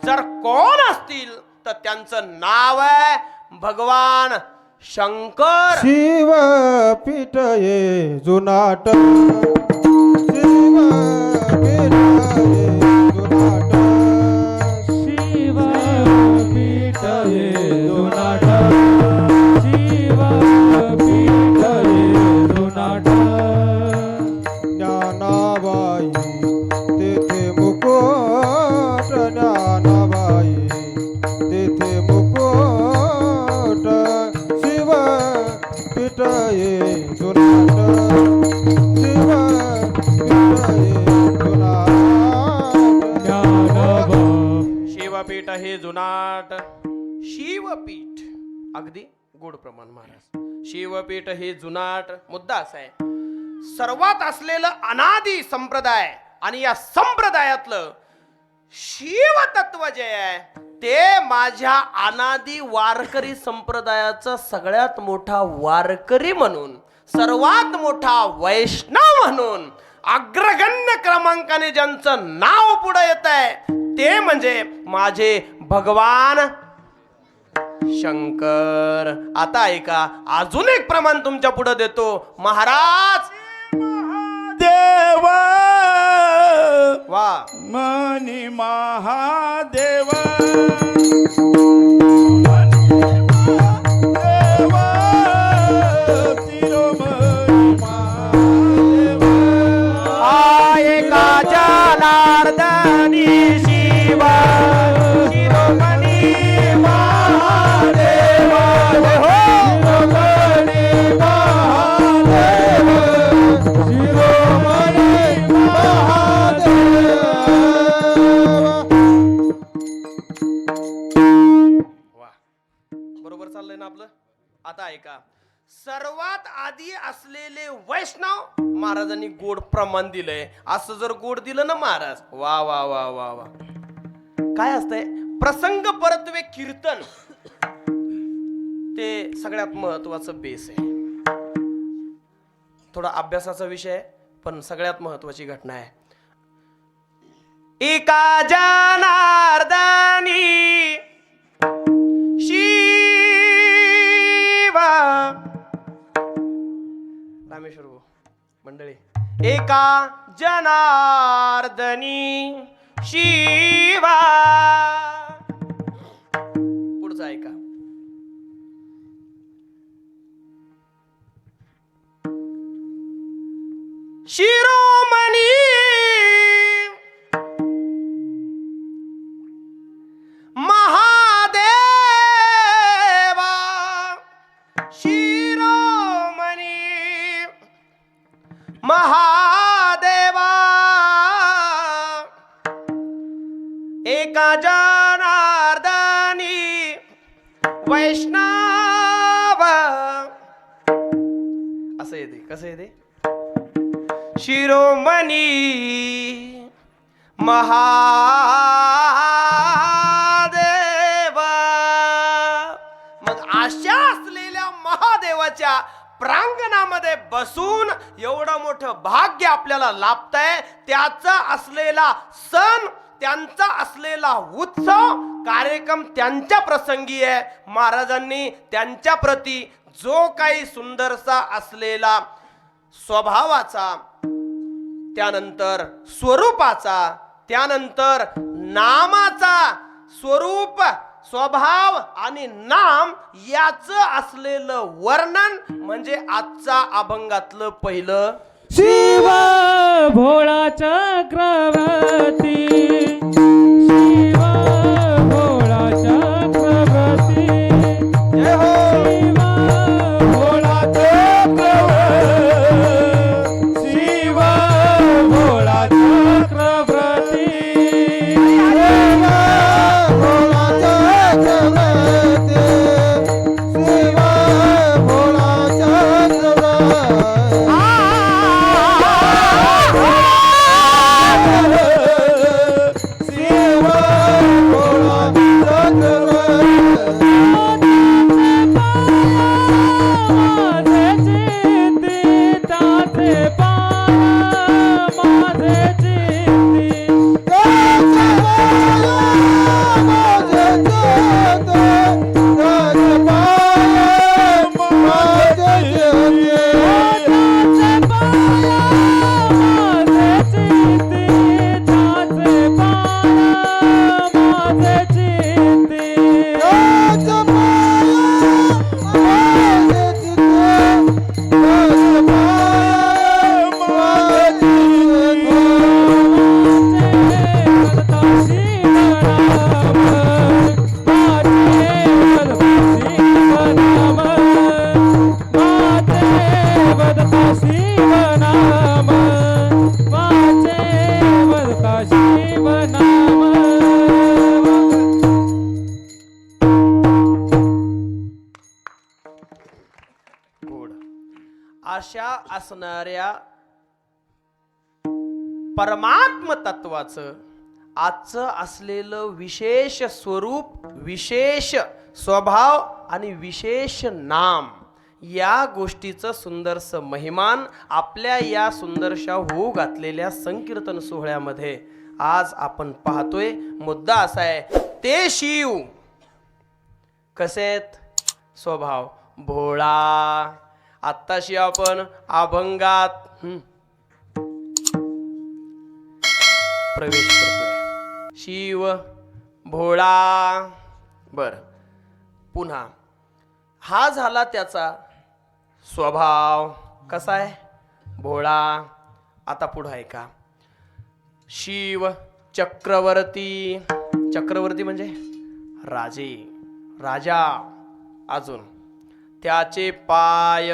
जर कोण असतील तर त्यांचं नाव आहे भगवान शंकर. शिव पीठ ये जुनाट, शिव पीठ ये जुनाट, शिव पीठ हे जुनाट, शिव पीठ हे जुनाट. ज्ञानाबाई तेथे मुकुट, ज्ञानाबाई तेथे मुकुट, शिव पीठ ये जुनाट, शिव पीठ ये जुनाट. ज्ञानबा शिवपीठ हे जुनाट. शिवपीठ अगदी गोड प्रमाण महाराज. शिवपीठ हे जुनाट. मुद्दा असा आहे, सर्वात असलेलं अनादी संप्रदाय आणि या संप्रदायातलं शिव तत्व जे आहे ते माझ्या अनादी वारकरी संप्रदायाचा सगळ्यात मोठा वारकरी म्हणून, सर्वात मोठा वैष्णव म्हणून अग्रगण्य क्रमांकाने ज्यांचं नाव पुढे येत आहे ते म्हणजे माझे भगवान शंकर. आता ऐका, अजून एक प्रमाण तुमच्या पुढे देतो महाराज. देव वा, मनी महादेव, देव तिरुमणी महादेव. एका जनार्दनी शिव शिरोमणी महादेव. शिरोमणी महादेव, शिरोमणी महादेव. वा, बरोबर चाललंय ना आपलं. आता ऐका, सर्वात आधी असलेले वैष्णव महाराजांनी गोड प्रमाण दिलंय. असं जर गोड दिलं ना महाराज, वा वा वा वा वा. काय असतंय प्रसंग परत्वे कीर्तन, ते सगळ्यात महत्वाचं बेस आहे. थोडा अभ्यासाचा विषय आहे, पण सगळ्यात महत्वाची घटना आहे. एका जनार्दनी शिवा रामेश्वर भाऊ मंडळी, एका जनार्दनी शिवा. पुढचं ऐका. शिरोमणी महादेवा, शिरोमणी महादेवा, एका जनार्दनी वैष्णव. असं येते. कसं येते? शिरोमणी महादेव. मग अशा असलेल्या महादेवाच्या प्रांगणामध्ये बसून एवढं मोठं भाग्य आपल्याला लाभतंय. त्याचा असलेला सण, त्यांचा असलेला उत्सव कार्यक्रम त्यांच्या प्रसंगी आहे. महाराजांनी त्यांच्या प्रती जो काही सुंदरसा असलेला स्वभावाचा, त्यानंतर स्वरूपाचा, त्यानंतर नामाचा, स्वरूप, स्वभाव आणि नाम याचं असलेलं वर्णन म्हणजे आजचा अभंगातलं पहिलं. शिव भोळा चक्रवर्ती, शिव भोळा चक्रवर्ती, जय हो. शिव भोळा चक्रवर्ती, शिव भोळा चक्रवर्ती. अशा असणाऱ्या परमात्म तत्वाचं आजचं असलेलं विशेष स्वरूप, विशेष स्वभाव आणि विशेष नाम, या गोष्टीचं सुंदरसं महिमान आपल्या या सुंदरशा होऊ घातलेल्या संकीर्तन सोहळ्यामध्ये आज आपण पाहतोय. मुद्दा असा आहे, ते शिव कसे आहेत? स्वभाव भोळा. आत्ताशी आपण अभंगात प्रवेश करतोय. शिव भोळा. बर, पुन्हा हा झाला त्याचा स्वभाव कसा आहे? भोळा. आता पुढं आहे का? शिव चक्रवर्ती. चक्रवर्ती म्हणजे राजे, राजा. अजून त्याचे पाय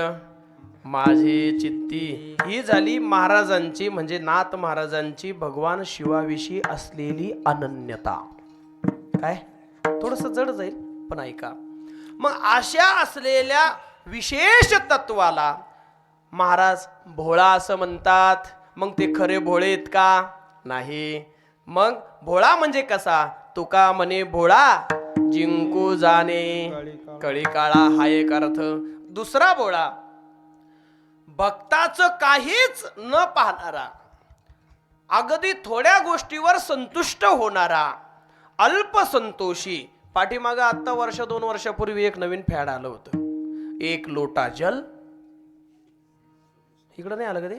माझे चित्ती. ही झाली महाराजांची म्हणजे नाथ महाराजांची भगवान शिवाविषयी असलेली अनन्यता. काय थोडस जड जाईल पण ऐका. मग अशा असलेल्या विशेष तत्वाला महाराज भोळा असं म्हणतात. मग ते खरे भोळे आहेत का? नाही. मग भोळा म्हणजे कसा? तुका म्हणे भोळा जिंकू जाणे कळी काळा हा एक अर्थ. दुसरा भोळा भक्ताचं काहीच न पाहणारा, अगदी थोड्या गोष्टीवर संतुष्ट होणारा, अल्पसंतोषी. पाठीमागं आत्ता वर्ष 2 वर्षापूर्वी एक नवीन फॅड आलं होतं, एक लोटा जल. इकडं नाही आलं कधी?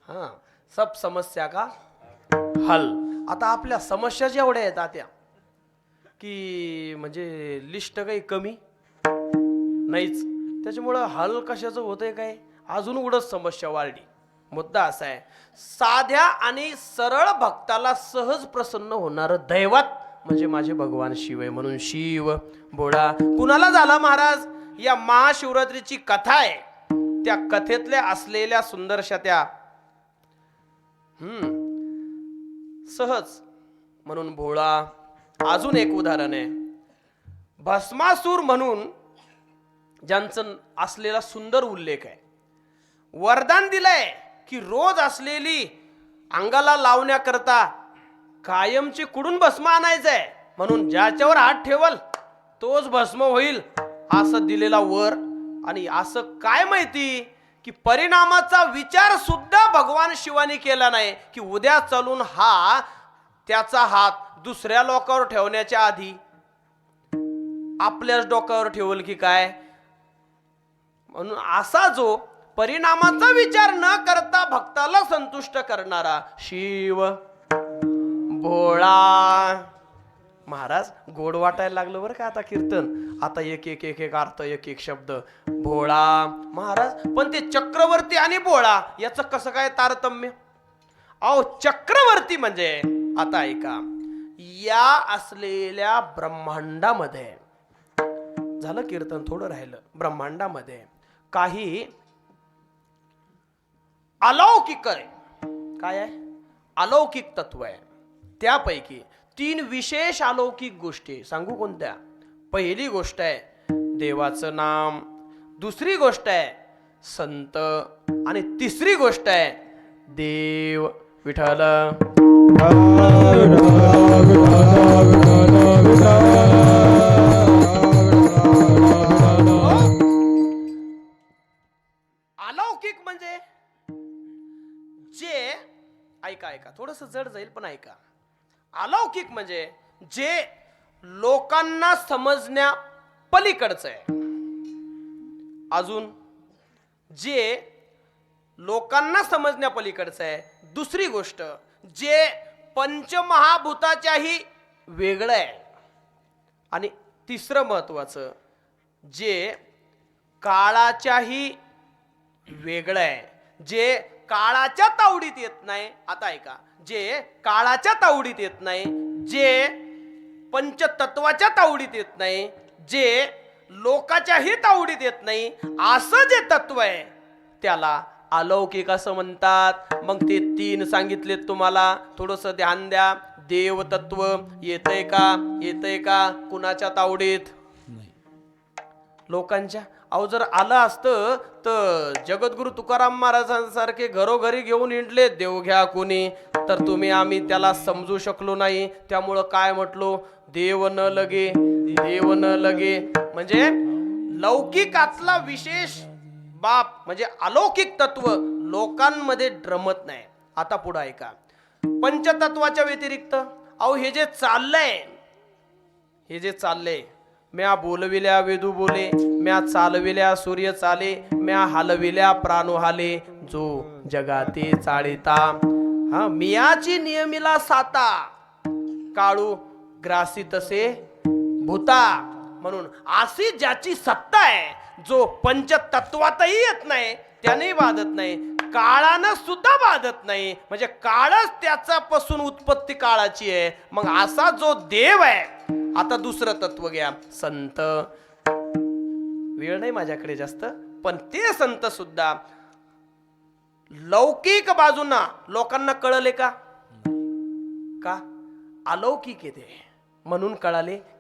हा, सब समस्या का हल. आता आपल्या समस्या जेवढ्या आहेत त्या की म्हणजे लिस्ट काही कमी नाहीच. त्याच्यामुळं हल कशाचं होतंय काय, अजून उडच समस्या वाढली. मुद्दा असा आहे, साध्या आणि सरळ भक्ताला सहज प्रसन्न होणारं दैवत म्हणजे माझे भगवान शिव आहे. म्हणून शिव भोळा कुणाला झाला महाराज? या महाशिवरात्रीची कथा आहे, त्या कथेतल्या असलेल्या सुंदरशा त्या सहज. म्हणून भोळा. अजून एक उदाहरण आहे, भस्मासूर म्हणून ज्यांचं असलेला सुंदर उल्लेख आहे. वरदान दिलंय की रोज असलेली अंगाला लावण्याकरता कायमची कुडून भस्म आणायचंय, म्हणून ज्याच्यावर हात ठेवल तोच भस्म होईल, असं दिलेला वर. आणि असं काय माहिती की परिणामाचा विचार सुद्धा भगवान शिवानी केला नाही की उद्या चालून हा त्याचा हात दुसऱ्या लोकांवर ठेवण्याच्या आधी आपल्याच डोक्यावर ठेवल की काय. म्हणून असा जो परिणामाचा विचार न करता भक्ताला संतुष्ट करणारा शिव भोळा. महाराज गोड वाटायला लागलं बरं का आता कीर्तन. आता एक एक एक एक अर्थ, एक एक शब्द. भोळा महाराज, पण ते चक्रवर्ती आणि भोळा याचं कसं काय तारतम्य? अहो चक्रवर्ती म्हणजे आता ऐका, या असलेल्या ब्रह्मांडामध्ये झालं कीर्तन, थोडं राहिलं. ब्रह्मांडामध्ये काही अलौकिक आहे. काय आहे? अलौकिक तत्व आहे. त्यापैकी 3 विशेष अलौकिक गोष्टी सांगू. कोणत्या? पहिली गोष्ट आहे देवाचं नाम, दुसरी गोष्ट आहे संत, आणि तिसरी गोष्ट आहे देव. विठ्ठल अलौकिक म्हणजे जे, ऐका ऐका थोडस जड जाईल पण ऐका. अलौकिक म्हणजे जे लोकांना समजण्या पलीकडचं आहे. अजून जे लोकांना समजण्या पलीकडचं आहे. दुसरी गोष्ट जे पंचमहाभूताच्याही वेगळं आहे. आणि तिसरं महत्वाचं जे काळाच्याही वेगळं आहे, जे काळाच्या तावडीत येत नाही. आता ऐका, जे काळाच्या तावडीत येत नाही, जे पंचतत्वाच्या तावडीत येत नाही, जे लोकाच्याही तावडीत येत नाही, असं जे तत्व आहे त्याला अलौकिक असं म्हणतात. मग ते 3 सांगितलेत तुम्हाला, थोडस ध्यान द्या. देव तत्व येतंय का? येतंय का? कुणाच्या तावडीत? लोकांच्या. अहो जर आलं असतं तर जगद्गुरु तुकाराम महाराजांसारखे घरोघरी घेऊन हिंडले, देव घ्या कोणी, तर तुम्ही आम्ही त्याला समजू शकलो नाही. त्यामुळं काय म्हटलो? देव न लगे, देव न लगे. म्हणजे लौकिकातला विशेष बाप म्हणजे अलौकिक तत्व लोकांमध्ये रमत नाही. आता पुढे ऐका, पंचतत्वाच्या व्यतिरिक्त अहो हे जे चाललंय, हे जे चाललंय, म्या बोलविल्या वेदू बोले, म्या चालविल्या सूर्य चाले, म्या हलविल्या प्राणो हाले, जो जगाते चाळिता. हा मियाची नियमिला साता, काळू ग्रासी तसे भूता. म्हणून अशी ज्याची सत्ता आहे, जो पंचतत्वातही येत नाही, त्याने बाधत नाही, काळानं सुद्धा बाधत नाही. म्हणजे काळच त्याच्यापासून उत्पत्ती काळाची आहे. मग असा जो देव आहे. आता दुसरं तत्व घ्या, संत. वेळ नाही माझ्याकडे जास्त, पण ते संत सुद्धा लौकिक बाजूंना लोकांना कळले का? का? अलौकिक येते. म्हणून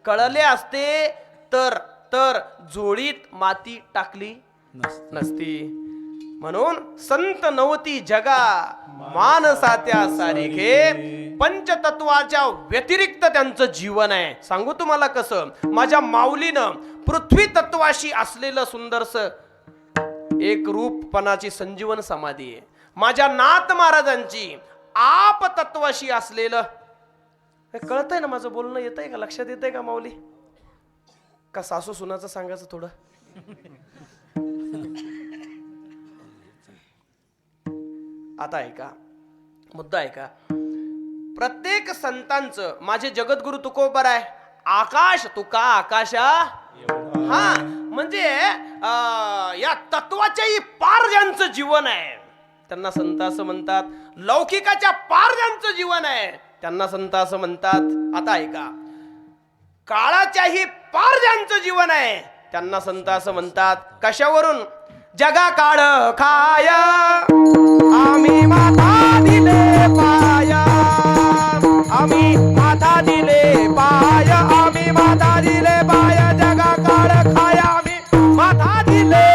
कळले असते तर तर जोळीत माती टाकली नसती. म्हणून संत नवती जगा मानसात्या सारिखे. पंचतत्वाच्या व्यतिरिक्त त्यांचं जीवन आहे. सांगू तुम्हाला कसं, माझ्या माऊलीनं पृथ्वी तत्वाशी असलेलं सुंदरस एक रूपपणाची संजीवन समाधी आहे. माझ्या नाथ महाराजांची आप तत्वाशी असलेलं, कळतंय ना माझं बोलणं, येतंय का, लक्षात येतंय का माऊली? का सासू सुनाचं सांगायचं थोडं? आता ऐका, मुद्दा ऐका. प्रत्येक संतांचं, माझे जगद्गुरु तुकोबर आहे, आकाश तुका आकाशा. हा म्हणजे या तत्वाच्याही पार ज्यांचं जीवन आहे त्यांना संत असं म्हणतात. लौकिकाच्या पार ज्यांचं जीवन आहे त्यांना संत असं म्हणतात. आता ऐका, काळाच्याही पार ज्यांचं जीवन आहे त्यांना संत असं म्हणतात. कशावरून? जगा काळ खाय आम्ही माथा दिले पाया, आम्ही माथा दिले पाय, आम्ही माथा दिले पाय, जगा काळ खाय आम्ही माथा दिले.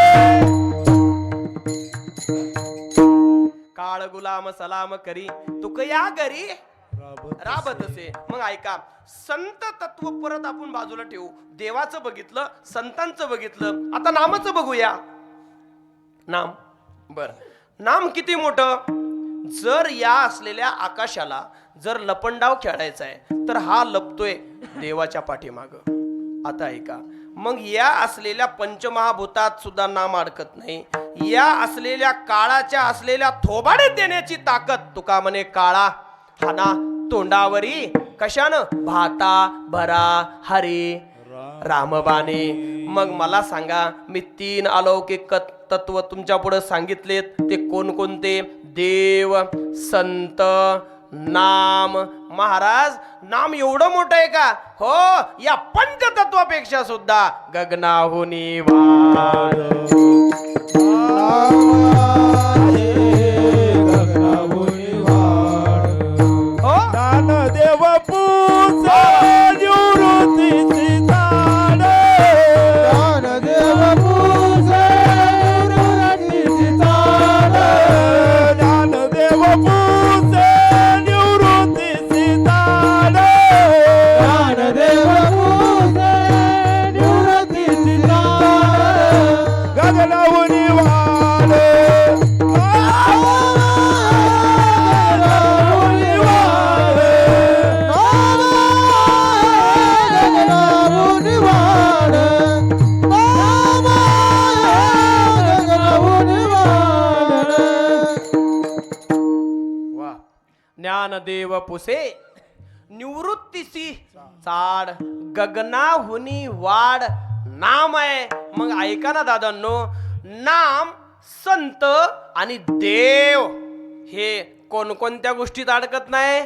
काळ गुलाम सलाम करी तुक या घरी राबत असे. मग ऐका, संत तत्व परत आपण बाजूला ठेवू. देवाचं बघितलं, संतांचं बघितलं, आता नामाचं बघूया. नाम, बर, नाम किती मोठं. जर या असलेल्या आकाशाला जर लपंडाव खेळायचा आहे तर हा लपतोय देवाच्या पाठीमाग. आता ऐका, मग या असलेल्या पंचमहाभूतात सुद्धा नाम अडकत नाही. या असलेल्या काळाच्या असलेल्या थोबाडे देण्याची ताकद तुका म्हणे काळा हाना तोंडावरी. कशानं? भाता भरा हरी रामबाणे. मग मला सांगा, मी 3 अलौकिक तत्व तुमच्या पुढे सांगितलेत, ते कोणकोणते? देव, संत, नाम. महाराज, नाम एवढं मोठं आहे का? हो, या पंचतत्वापेक्षा सुद्धा गगनाहुनी वाढ. ज्ञानदेव पूजा निवृत्तीची झाड, ज्ञानदेव पूजे निवृत्तीची झाड, ज्ञानदेव पूजा निवृत्तीची झाड, ज्ञानदेव पूजे निवृत्तीची झाड, गगनाहुनी वाढ. ज्ञानदेव पुसे निवृत्तीसी चाड, गगनाहुनी वाढ नाम आहे. मग ऐका ना दादांनो, नाम, संत आणि देव हे कोणकोणत्या गोष्टीत अडकत नाही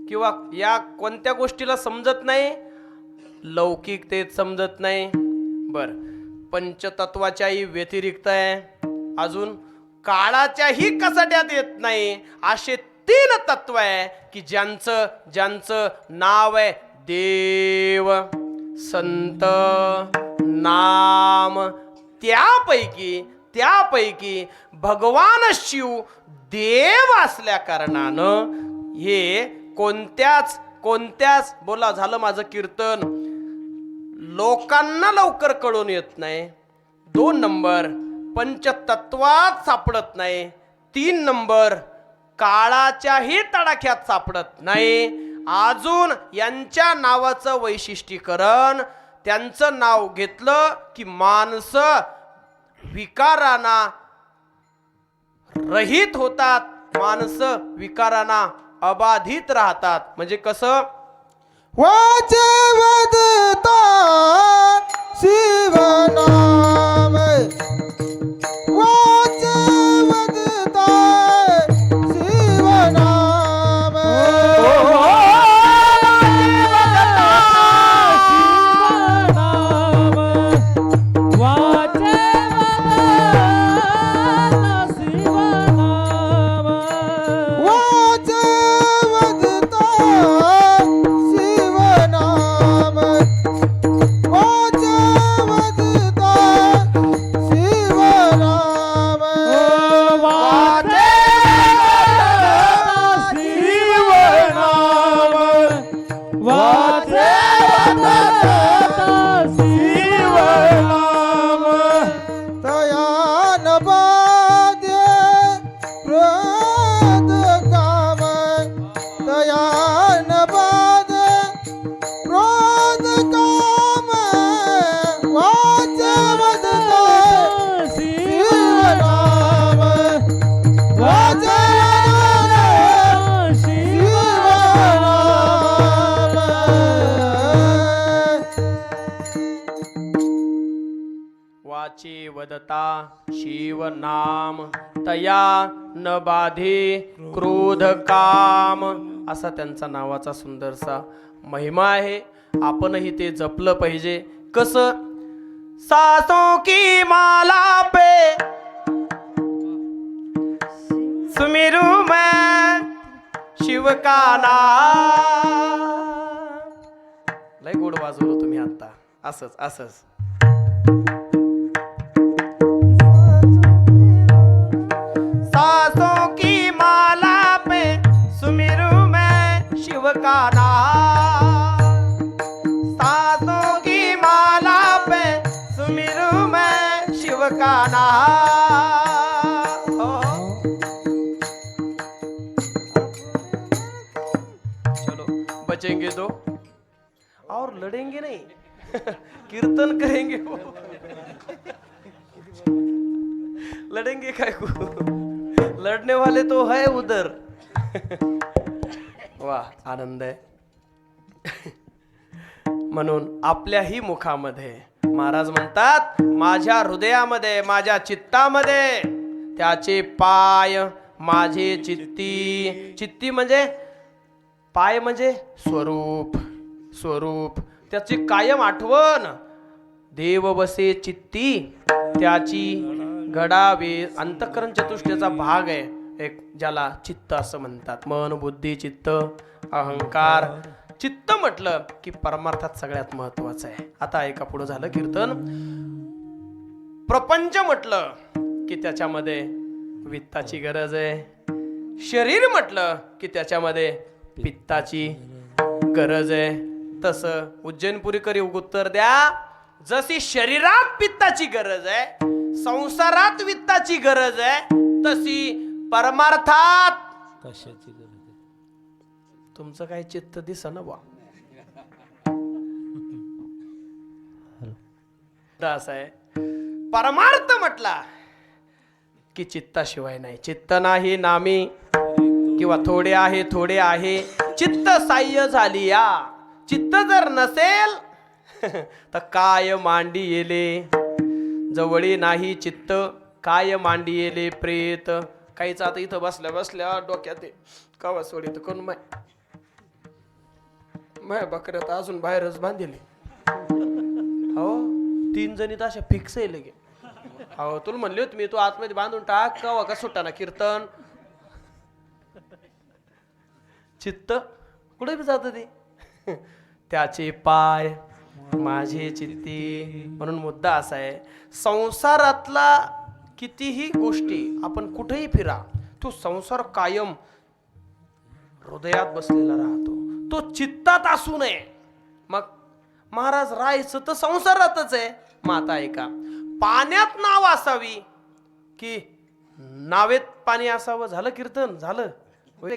किंवा या कोणत्या गोष्टीला समजत नाही? लौकिकतेत समजत नाही. बर, पंचतत्वाच्याही व्यतिरिक्त आहे, अजून काळाच्याही कसाट्यात येत नाही. असे 3 तत्व आहे की ज्यांचं नाव आहे देव, संत, नाम. त्यापैकी भगवान शिव देव असल्या कारणानं हे कोणत्याच बोला, झालं माझं कीर्तन, लोकांना लवकर कळून येत नाही. 2 नंबर, पंचतत्वात सापडत नाही. 3 नंबर, काळाच्याही तडाख्यात सापडत नाही. अजून यांच्या नावाचं वैशिष्ट्यीकरण, त्यांचं नाव घेतलं की माणसं विकारांना रहित होतात, माणसं विकारांना अबाधित राहतात. म्हणजे कसं? वाचे वदता शिवनाम, वाचे वदता शिवनाम, वाचे वदता शिवनाम. वाचे वदता शिव नाम तया न बाधे क्रोध काम, असा त्यांचा नावाचा सुंदरसा महिमा आहे. आपणही ते जपलं पाहिजे. कसं? सासों की माला पे सुमिरू मैं शिव का नाम. लय गोड वाजवलं तुम्ही आता. असंच असंच. सासों की माला पे सुमिरू मैं शिव का नाम. सासों की माला पे सुमिरू मैं शिव का नाम. चलो बचेंगे तो और लड़ेंगे नहीं. कीर्तन करेंगे वो. लड़ेंगे काय को? लड़ने वाले तो है उधर. वाह आनंद आहे. म्हणून आपल्याही मुखामध्ये महाराज म्हणतात, माझ्या हृदयामध्ये माझ्या चित्तामध्ये त्याचे पाय माझे चित्ती. चित्ती म्हणजे पाय म्हणजे स्वरूप. स्वरूप त्याची कायम आठवण. देव बसे चित्ती त्याची घडावे. अंतःकरण चतुष्टयाचा भाग आहे एक, ज्याला चित्त असं म्हणतात. मन बुद्धी चित्त अहंकार. चित्त म्हटलं की परमार्थात सगळ्यात महत्वाचं आहे. आता ऐका पुढं झालं कीर्तन. प्रपंच म्हटलं की त्याच्यामध्ये वित्ताची गरज आहे. शरीर म्हटलं की त्याच्यामध्ये पित्ताची गरज आहे. तसं उज्जैनपुरीकरी उत्तर द्या. जशी शरीरात पित्ताची गरज आहे, संसारात वित्ताची गरज आहे, तशी परमार्थात कशाची गरज आहे? तुमचं काय चित्त दिसना बा. असं आहे. परमार्थ म्हटला की चित्ताशिवाय नाही. चित्त नाही नामी किंवा थोडे आहे थोडे आहे. चित्त साह्य झाली या. चित्त जर नसेल तर काय मांडी येले. जवळी नाही चित्त काय मांडी येले प्रेत. काहीच आता इथं बसल्या बसल्या डोक्यात कावा सोडित कोण माय बकऱ्यात अजून बाहेरच बांधले. हो 3 जणी तर अशा फिक्स आहे लगे. हो तुला म्हणले होते मी, तू आतमध्ये बांधून टाक कवा का सुटाना कीर्तन. चित्त कुठे बी जात ते. त्याचे पाय माझे चित्ती. म्हणून मुद्दा असा आहे, संसारातला कितीही गोष्टी आपण कुठेही फिरा, तो संसार कायम हृदयात बसलेला राहतो. तो चित्तात असू नये. मग महाराज राहायचं तर संसारातच आहे. माता ऐका, पाण्यात नाव असावी की नावेत पाणी असावं. झालं कीर्तन झालं.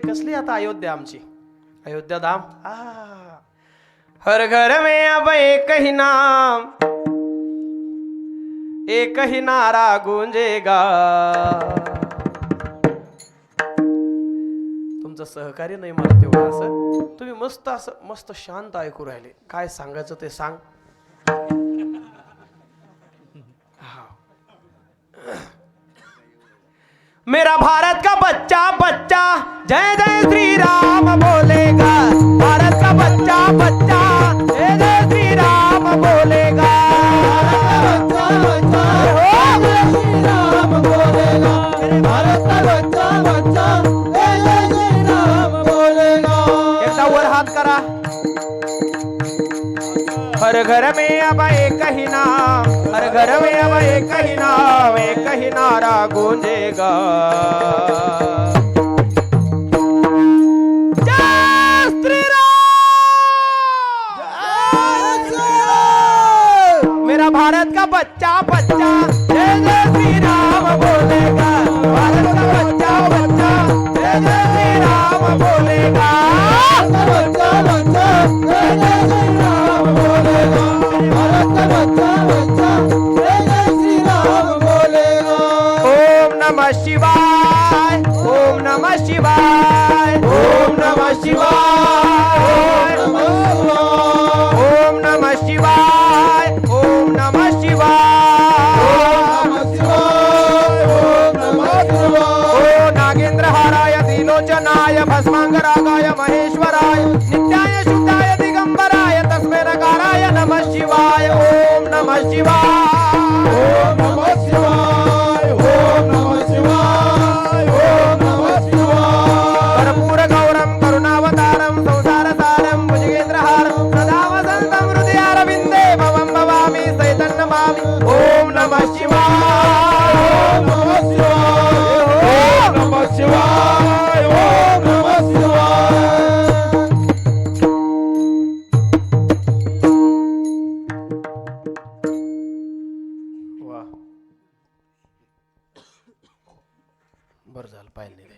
कसली आता अयोध्या आमची, अयोध्या धाम. हर घर में अब एक ही नाम, एक ही नारा गूंजेगा. तुमचं सहकार्य नाही मला तेवढं. असं तुम्ही मस्त असं मस्त शांत ऐकू राहिले. काय सांगायचं ते सांग. मेरा भारत का बच्चा बच्चा जय जय श्री राम बोलेगा. भारत का बच्चा बच्चा जय जय श्री राम बोलेगा. भारत का बच्चा बच्चा जय जय श्री राम बोलेगा. एकदा वर हात करा. हर घर में अब एक ही नाम, हर घर में अब एक ही नाम, एक ही नारा गूंजेगा. जय श्री राम. मेरा भारत का बच्चा बच्चा जय जय श्री राम बोलेगा. भारत का बच्चा बच्चा जय जय श्री राम बोलेगा. बच्चा बच्चा जय जय श्री राम बोलेगा. भारत का बच्चा बच्चा जय जय श्री राम बोलेगा. ओम नमः शिवाय, ओम नमः शिवाय, ओम नमः शिवाय, ओम नमः शिवाय, ओम नमः शिवाय. लोचनाय भस्मांगरागाय महेश्वराय नित्याय शुद्धाय दिगंबराय तस्मै नकाराय नमः शिवाय ओम नमः शिवाय ओम नमः शिवाय ओम नमः शिवाय ओम नमः शिवाय कर्पूर गौरम करुणावतारम संसार सारम भुजगेंद्रहारम सदा वसंतम हृदयारविंदे भवं भवामि सैतं नमामि ओम नमः शिवाय ओम नमः शिवाय ओम नमः शिवाय वा बरं झालं पाहिलं नाही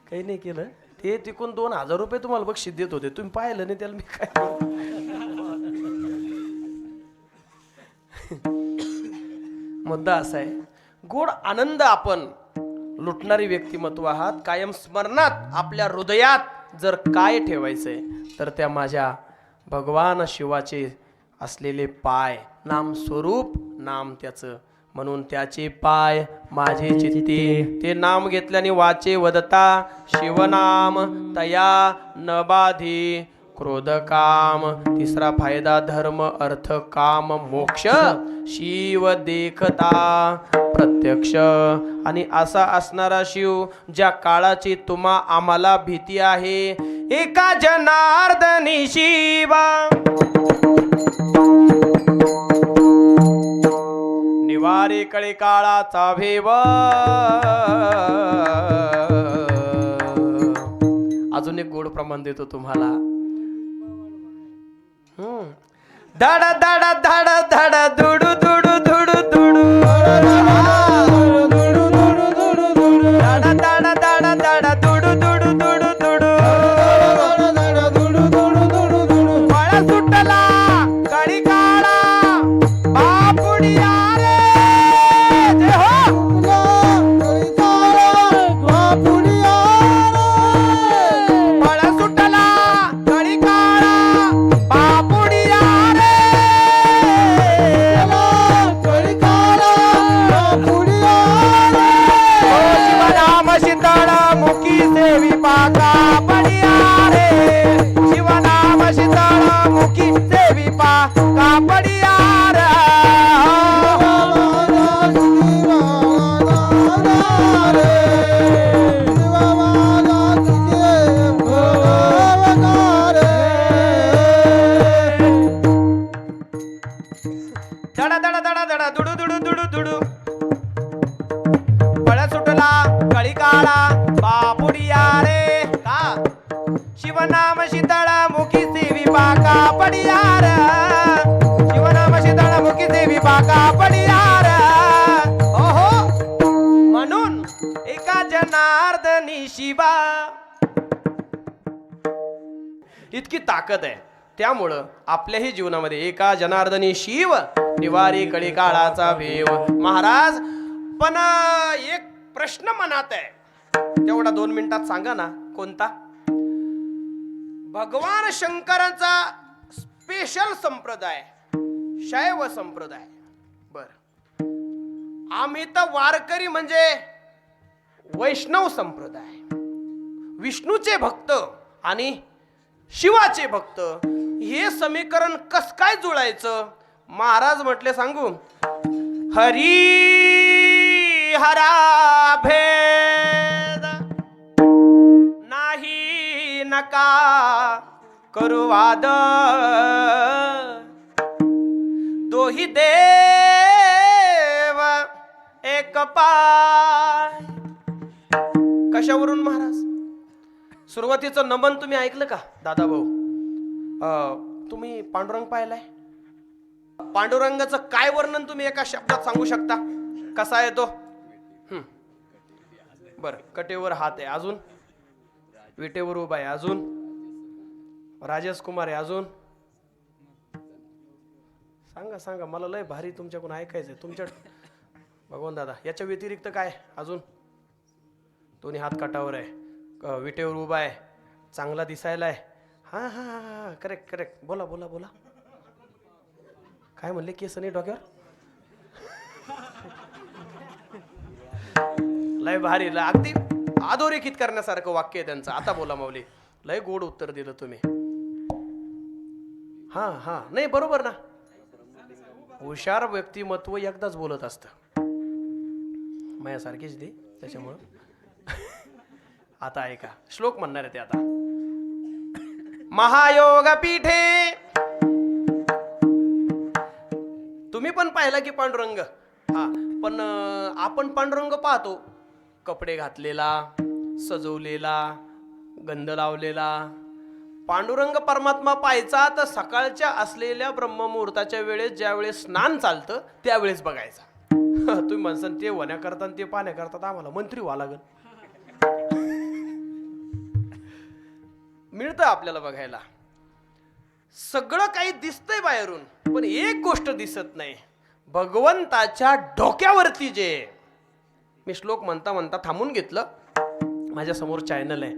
काही नाही केलं ते तिकून 2000 रुपये तुम्हाला बक्षीस देत होते तुम्ही पाहिलं नाही त्याला मी काय करू? मुद्दा असा आहे गोड आनंद आपण लुटणारी व्यक्तिमत्व आहात कायम स्मरणात आपल्या हृदयात जर काय ठेवायचंय तर त्या माझ्या भगवान शिवाचे असलेले पाय नाम स्वरूप नाम त्याचं म्हणून त्याचे पाय माझे चित्ते ते नाम घेतल्याने वाचे वदता शिवनाम तया न बाधी क्रोध काम तिसरा फायदा धर्म अर्थ काम मोक्ष शिव देखता प्रत्यक्ष आणि असा असणारा शिव ज्या काळाची तुम्हा आम्हाला भीती आहे एका जनार्दनी शिवा निवारे कळे काळाचा भेव अजून एक गोड प्रमाण देतो तुम्हाला धड धड धड धड दुडू दुडू दुडू दुडू धड धड धड धड दुडू दुडू दुडू दुडू फळ सुटला कळी काळा बापुडिया रे जय हो फळ सुटला कळी काळा बापुडिया शिवनाम शीतळ मुखी सेवी पाका पडिया रे शिवनाम शीतळ मुखी सेवी पाका पडिया रे धड धड धड धड दुडू दुडू दुडू दुडू फळ सुटला कळी काळा बापुडिया रे का शिवनाम शीतळ मुखी सेवी बाका पडिया रे शिवनाम शीतळ मुखी सेवी बाका पडिया रे ओहो म्हणून एका जनार्दनी शिवा इतकी ताकद आहे त्यामुळं आपल्याही जीवनामध्ये एका जनार्दनी शिव निवारी कळी काळाचा भेव महाराज पण एक प्रश्न मनात आहे तेवढा 2 मिनिटात सांगा ना कोणता भगवान शंकरांचा स्पेशल संप्रदाय शैव संप्रदाय बर आम्ही तर वारकरी म्हणजे वैष्णव संप्रदाय विष्णूचे भक्त आणि शिवाचे भक्त हे समीकरण कस काय जुळायचं महाराज म्हटले सांगू हरी हरा भेद नाही नका करू वाद दोही देव एक पाय कशावरून महाराज सुरुवातीचं नमन तुम्ही ऐकलं का दादा भाऊ तुम्ही पांडुरंग पाहिलाय पांडुरंगाचं काय वर्णन तुम्ही एका शब्दात सांगू शकता कसा आहे तो बर कटेवर हात आहे अजून विटेवर उभा आहे अजून राजेश कुमार आहे अजून सांगा सांगा मला लय भारी तुमच्याकडून ऐकायचंय तुमच्या भगवान दादा याच्या व्यतिरिक्त काय अजून दोन्ही हात काटावर आहे विटेवर उभा आहे चांगला दिसायला आहे हा हा हा करेक्ट करेक्ट बोला बोला बोला काय म्हणले केस नाही डोक्यावर लय भारी, लय अगदी अधोरेखित करण्यासारखं वाक्य आहे त्यांचं. आता बोला माऊली. लय गोड उत्तर दिलं तुम्ही. हा हा, नाही बरोबर ना. हुशार व्यक्तिमत्व एकदाच बोलत असतं. माझ्यासारखीच दे त्याच्यामुळं. आता ऐका, श्लोक म्हणणार आहे ते आता. महायोग पीठे. तुम्ही पण पाहिला की पांडुरंग. हा, पण आपण पांडुरंग पाहतो कपडे घातलेला, सजवलेला, गंध लावलेला. पांडुरंग परमात्मा पाहायचा तर सकाळच्या असलेल्या ब्रह्ममुहूर्ताच्या वेळेस, ज्यावेळेस स्नान चालतं त्यावेळेस बघायचा. तुम्ही म्हणसान ते होण्याकरता ते पाहण्याकरता आम्हाला मंत्री व्हावं लागेल. मिळतं आपल्याला बघायला. सगळं काही दिसतंय बाहेरून, पण एक गोष्ट दिसत नाही, भगवंताच्या डोक्यावरती जे. मी श्लोक म्हणता म्हणता थांबून घेतलं. माझ्या समोर चॅनल आहे.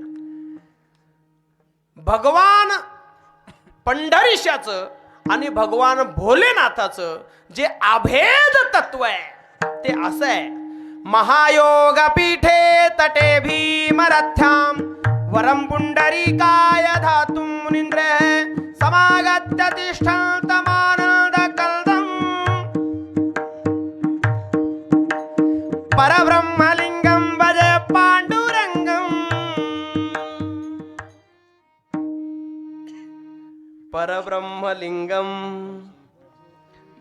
भगवान पंढरीशाचं आणि भगवान भोलेनाथाचं जे अभेद तत्व आहे ते असं आहे. महायोग पीठे तटे भीमरथ्याम वरम पुंडरीकाय धातुं मुनींद्र समागत्य तिष्ठन्तमानन्द कल्दम् परब्रह्मलिंगं भज पांडुरंगं. परब्रह्मलिंगं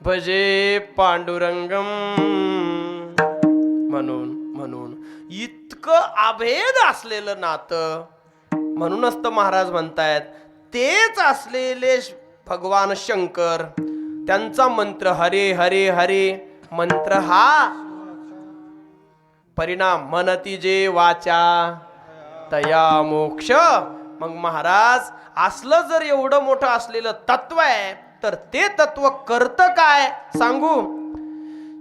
भजे पांडुरंगम. म्हणून इतकं अभेद असलेलं नातं, म्हणूनच तर महाराज म्हणतायत तेच असलेले भगवान शंकर, त्यांचा मंत्र हरे हरे हरे मंत्र हा परिणाम मनती जे वाचा तया मोक्ष. मग महाराज असलं जर एवढं मोठं असलेलं तत्व आहे तर ते तत्व करतं काय सांगू.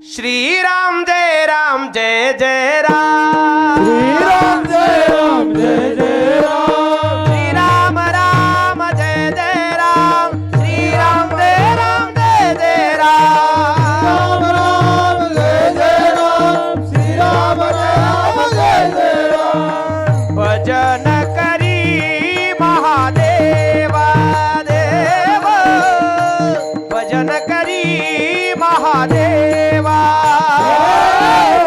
श्रीराम जय राम जय जय राम. श्रीराम जय राम जय जय राम. श्रीराम राम जय जय राम. श्रीराम जय राम जय जय राम. राम राम जय जय राम. श्रीराम राम जय जय राम. भजन करी महादेवा देव. भजन करी महादेवा.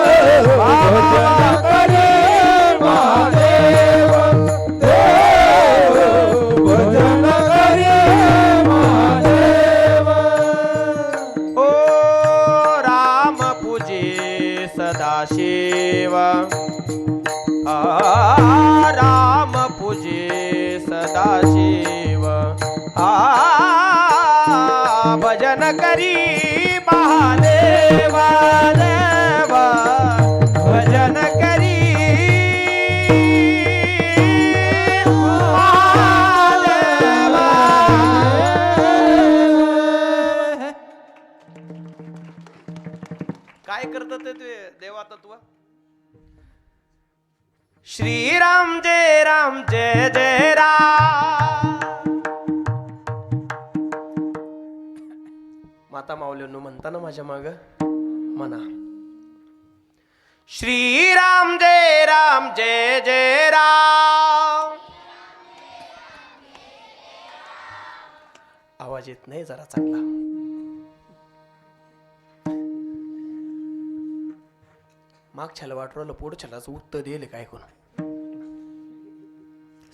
भजन करे महादेव देव. भजन करे महादेव. ओ राम पूजे सदाशिव. राम पूजे सदाशिव. भजन करी महादेवा देवा. भजन करी महादेवा. काय करतात ते देवा तत्व. श्रीराम जय जय राम. माता माऊलींनो म्हणता ना माझ्या माग म्हणा. श्रीराम जय जय राम. आवाज येत नाही जरा चांगला. मागच्याला वाटवलं पुढच्यालाच उत्तर दिले काय कोण.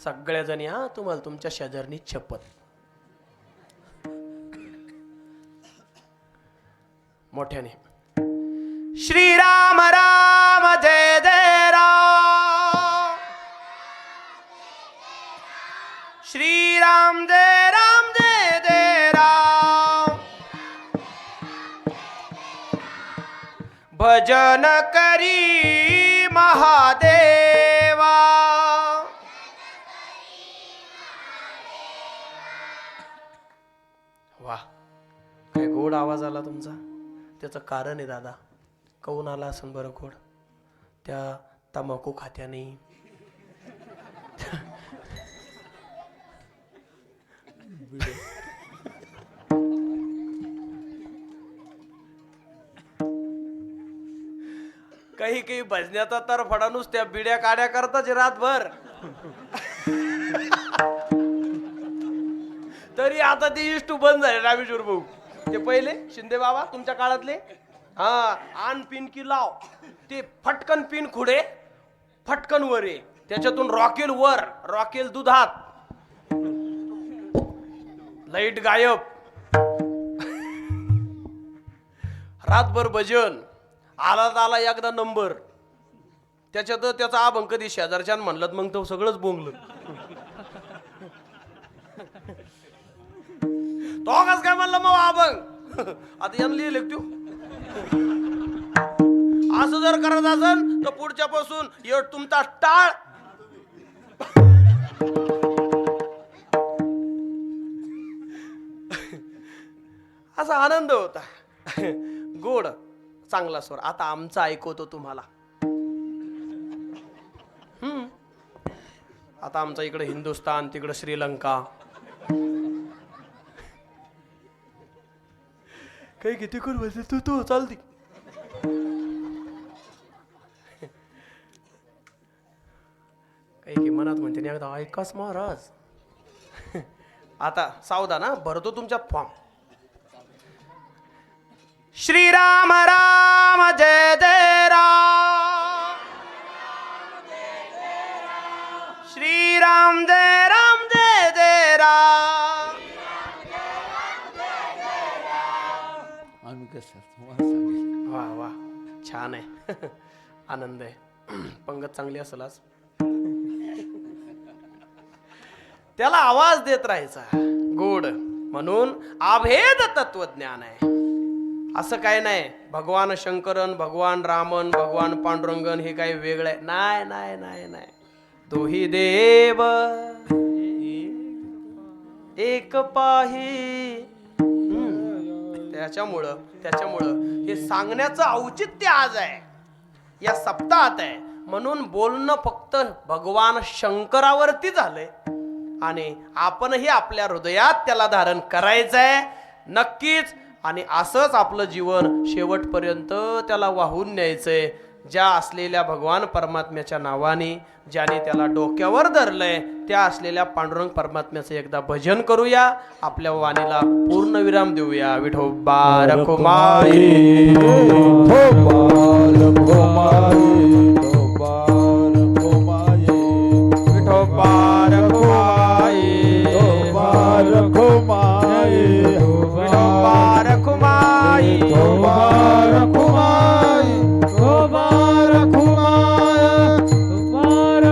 सगळ्या जणी हा तुम्हाला तुमच्या शेजारनी शपथ. मोठ्याने. श्रीराम राम जय जय राम. श्रीराम जय जय राम. भजन करी महादेवा. वाह, काय गोड आवाज आला तुमचा. त्याचं कारण आहे दादा. काऊन आला असन बरं गोड. त्या तंबाखू खात्याने, काही काही भजण्याचा तर फडानूस त्या बिड्या काड्या करताच रातभर. तरी आता ते इष्टू बंद झाले रामेश्वर भाऊ. ते पहिले शिंदे बाबा तुमच्या काळातले, हा आन पिन की लाव, ते फटकन पिन खुडे फटकन वरे, त्याच्यातून रॉकेल वर, रॉकेल दुधात, लाईट गायब, रातभर भजन, आला एकदा नंबर, त्याच्यात त्याचा अभंग कधी शेजारच्यान म्हणलं मग तो सगळंच बोंगलं. तो कस काय म्हणलं मग अभंग, आता यानं लिहिले तू. असं जर करत असेल तर पुढच्या पासून तुमचा टाळ. असा आनंद होता. गोड चांगला स्वर. आता आमचा ऐकवतो तुम्हाला. आता आमचा इकडे हिंदुस्थान, तिकडे श्रीलंका, काही किती कोण बोलते तू तू चालती. काही मनात म्हणते नाही एकदा ऐकास महाराज. आता सावधान हा, भरतो तुमच्यात फॉर्म. श्रीराम राम जय जय राम, श्रीराम जय राम जय जय राम. आम्ही कसं तुम्हाला सांगेल. वा वा छान आहे. आनंद आहे. पंगत चांगली असेल आज. त्याला आवाज देत राहायचा गोड. म्हणून अभेद तत्वज्ञान आहे. असं काय नाही भगवान शंकरन, भगवान रामन, भगवान पांडुरंगन हे काही वेगळं आहे. नाही नाही नाही नाही. दोही देव एक पाही. त्याच्यामुळं हे सांगण्याचं औचित्य आज आहे, या सप्ताहात आहे. म्हणून बोलणं फक्त भगवान शंकरावरती झालंय आणि आपणही आपल्या हृदयात त्याला धारण करायचंय नक्कीच. आणि असंच आपलं जीवन शेवटपर्यंत त्याला वाहून न्यायचंय. ज्या असलेल्या भगवान परमात्म्याच्या नावाने ज्याने त्याला डोक्यावर धरलंय त्या असलेल्या पांडुरंग परमात्म्याचं एकदा भजन करूया. आपल्या वाणीला पूर्ण विराम देऊया. विठोबा रखुमाई. हो बाल कुमारी.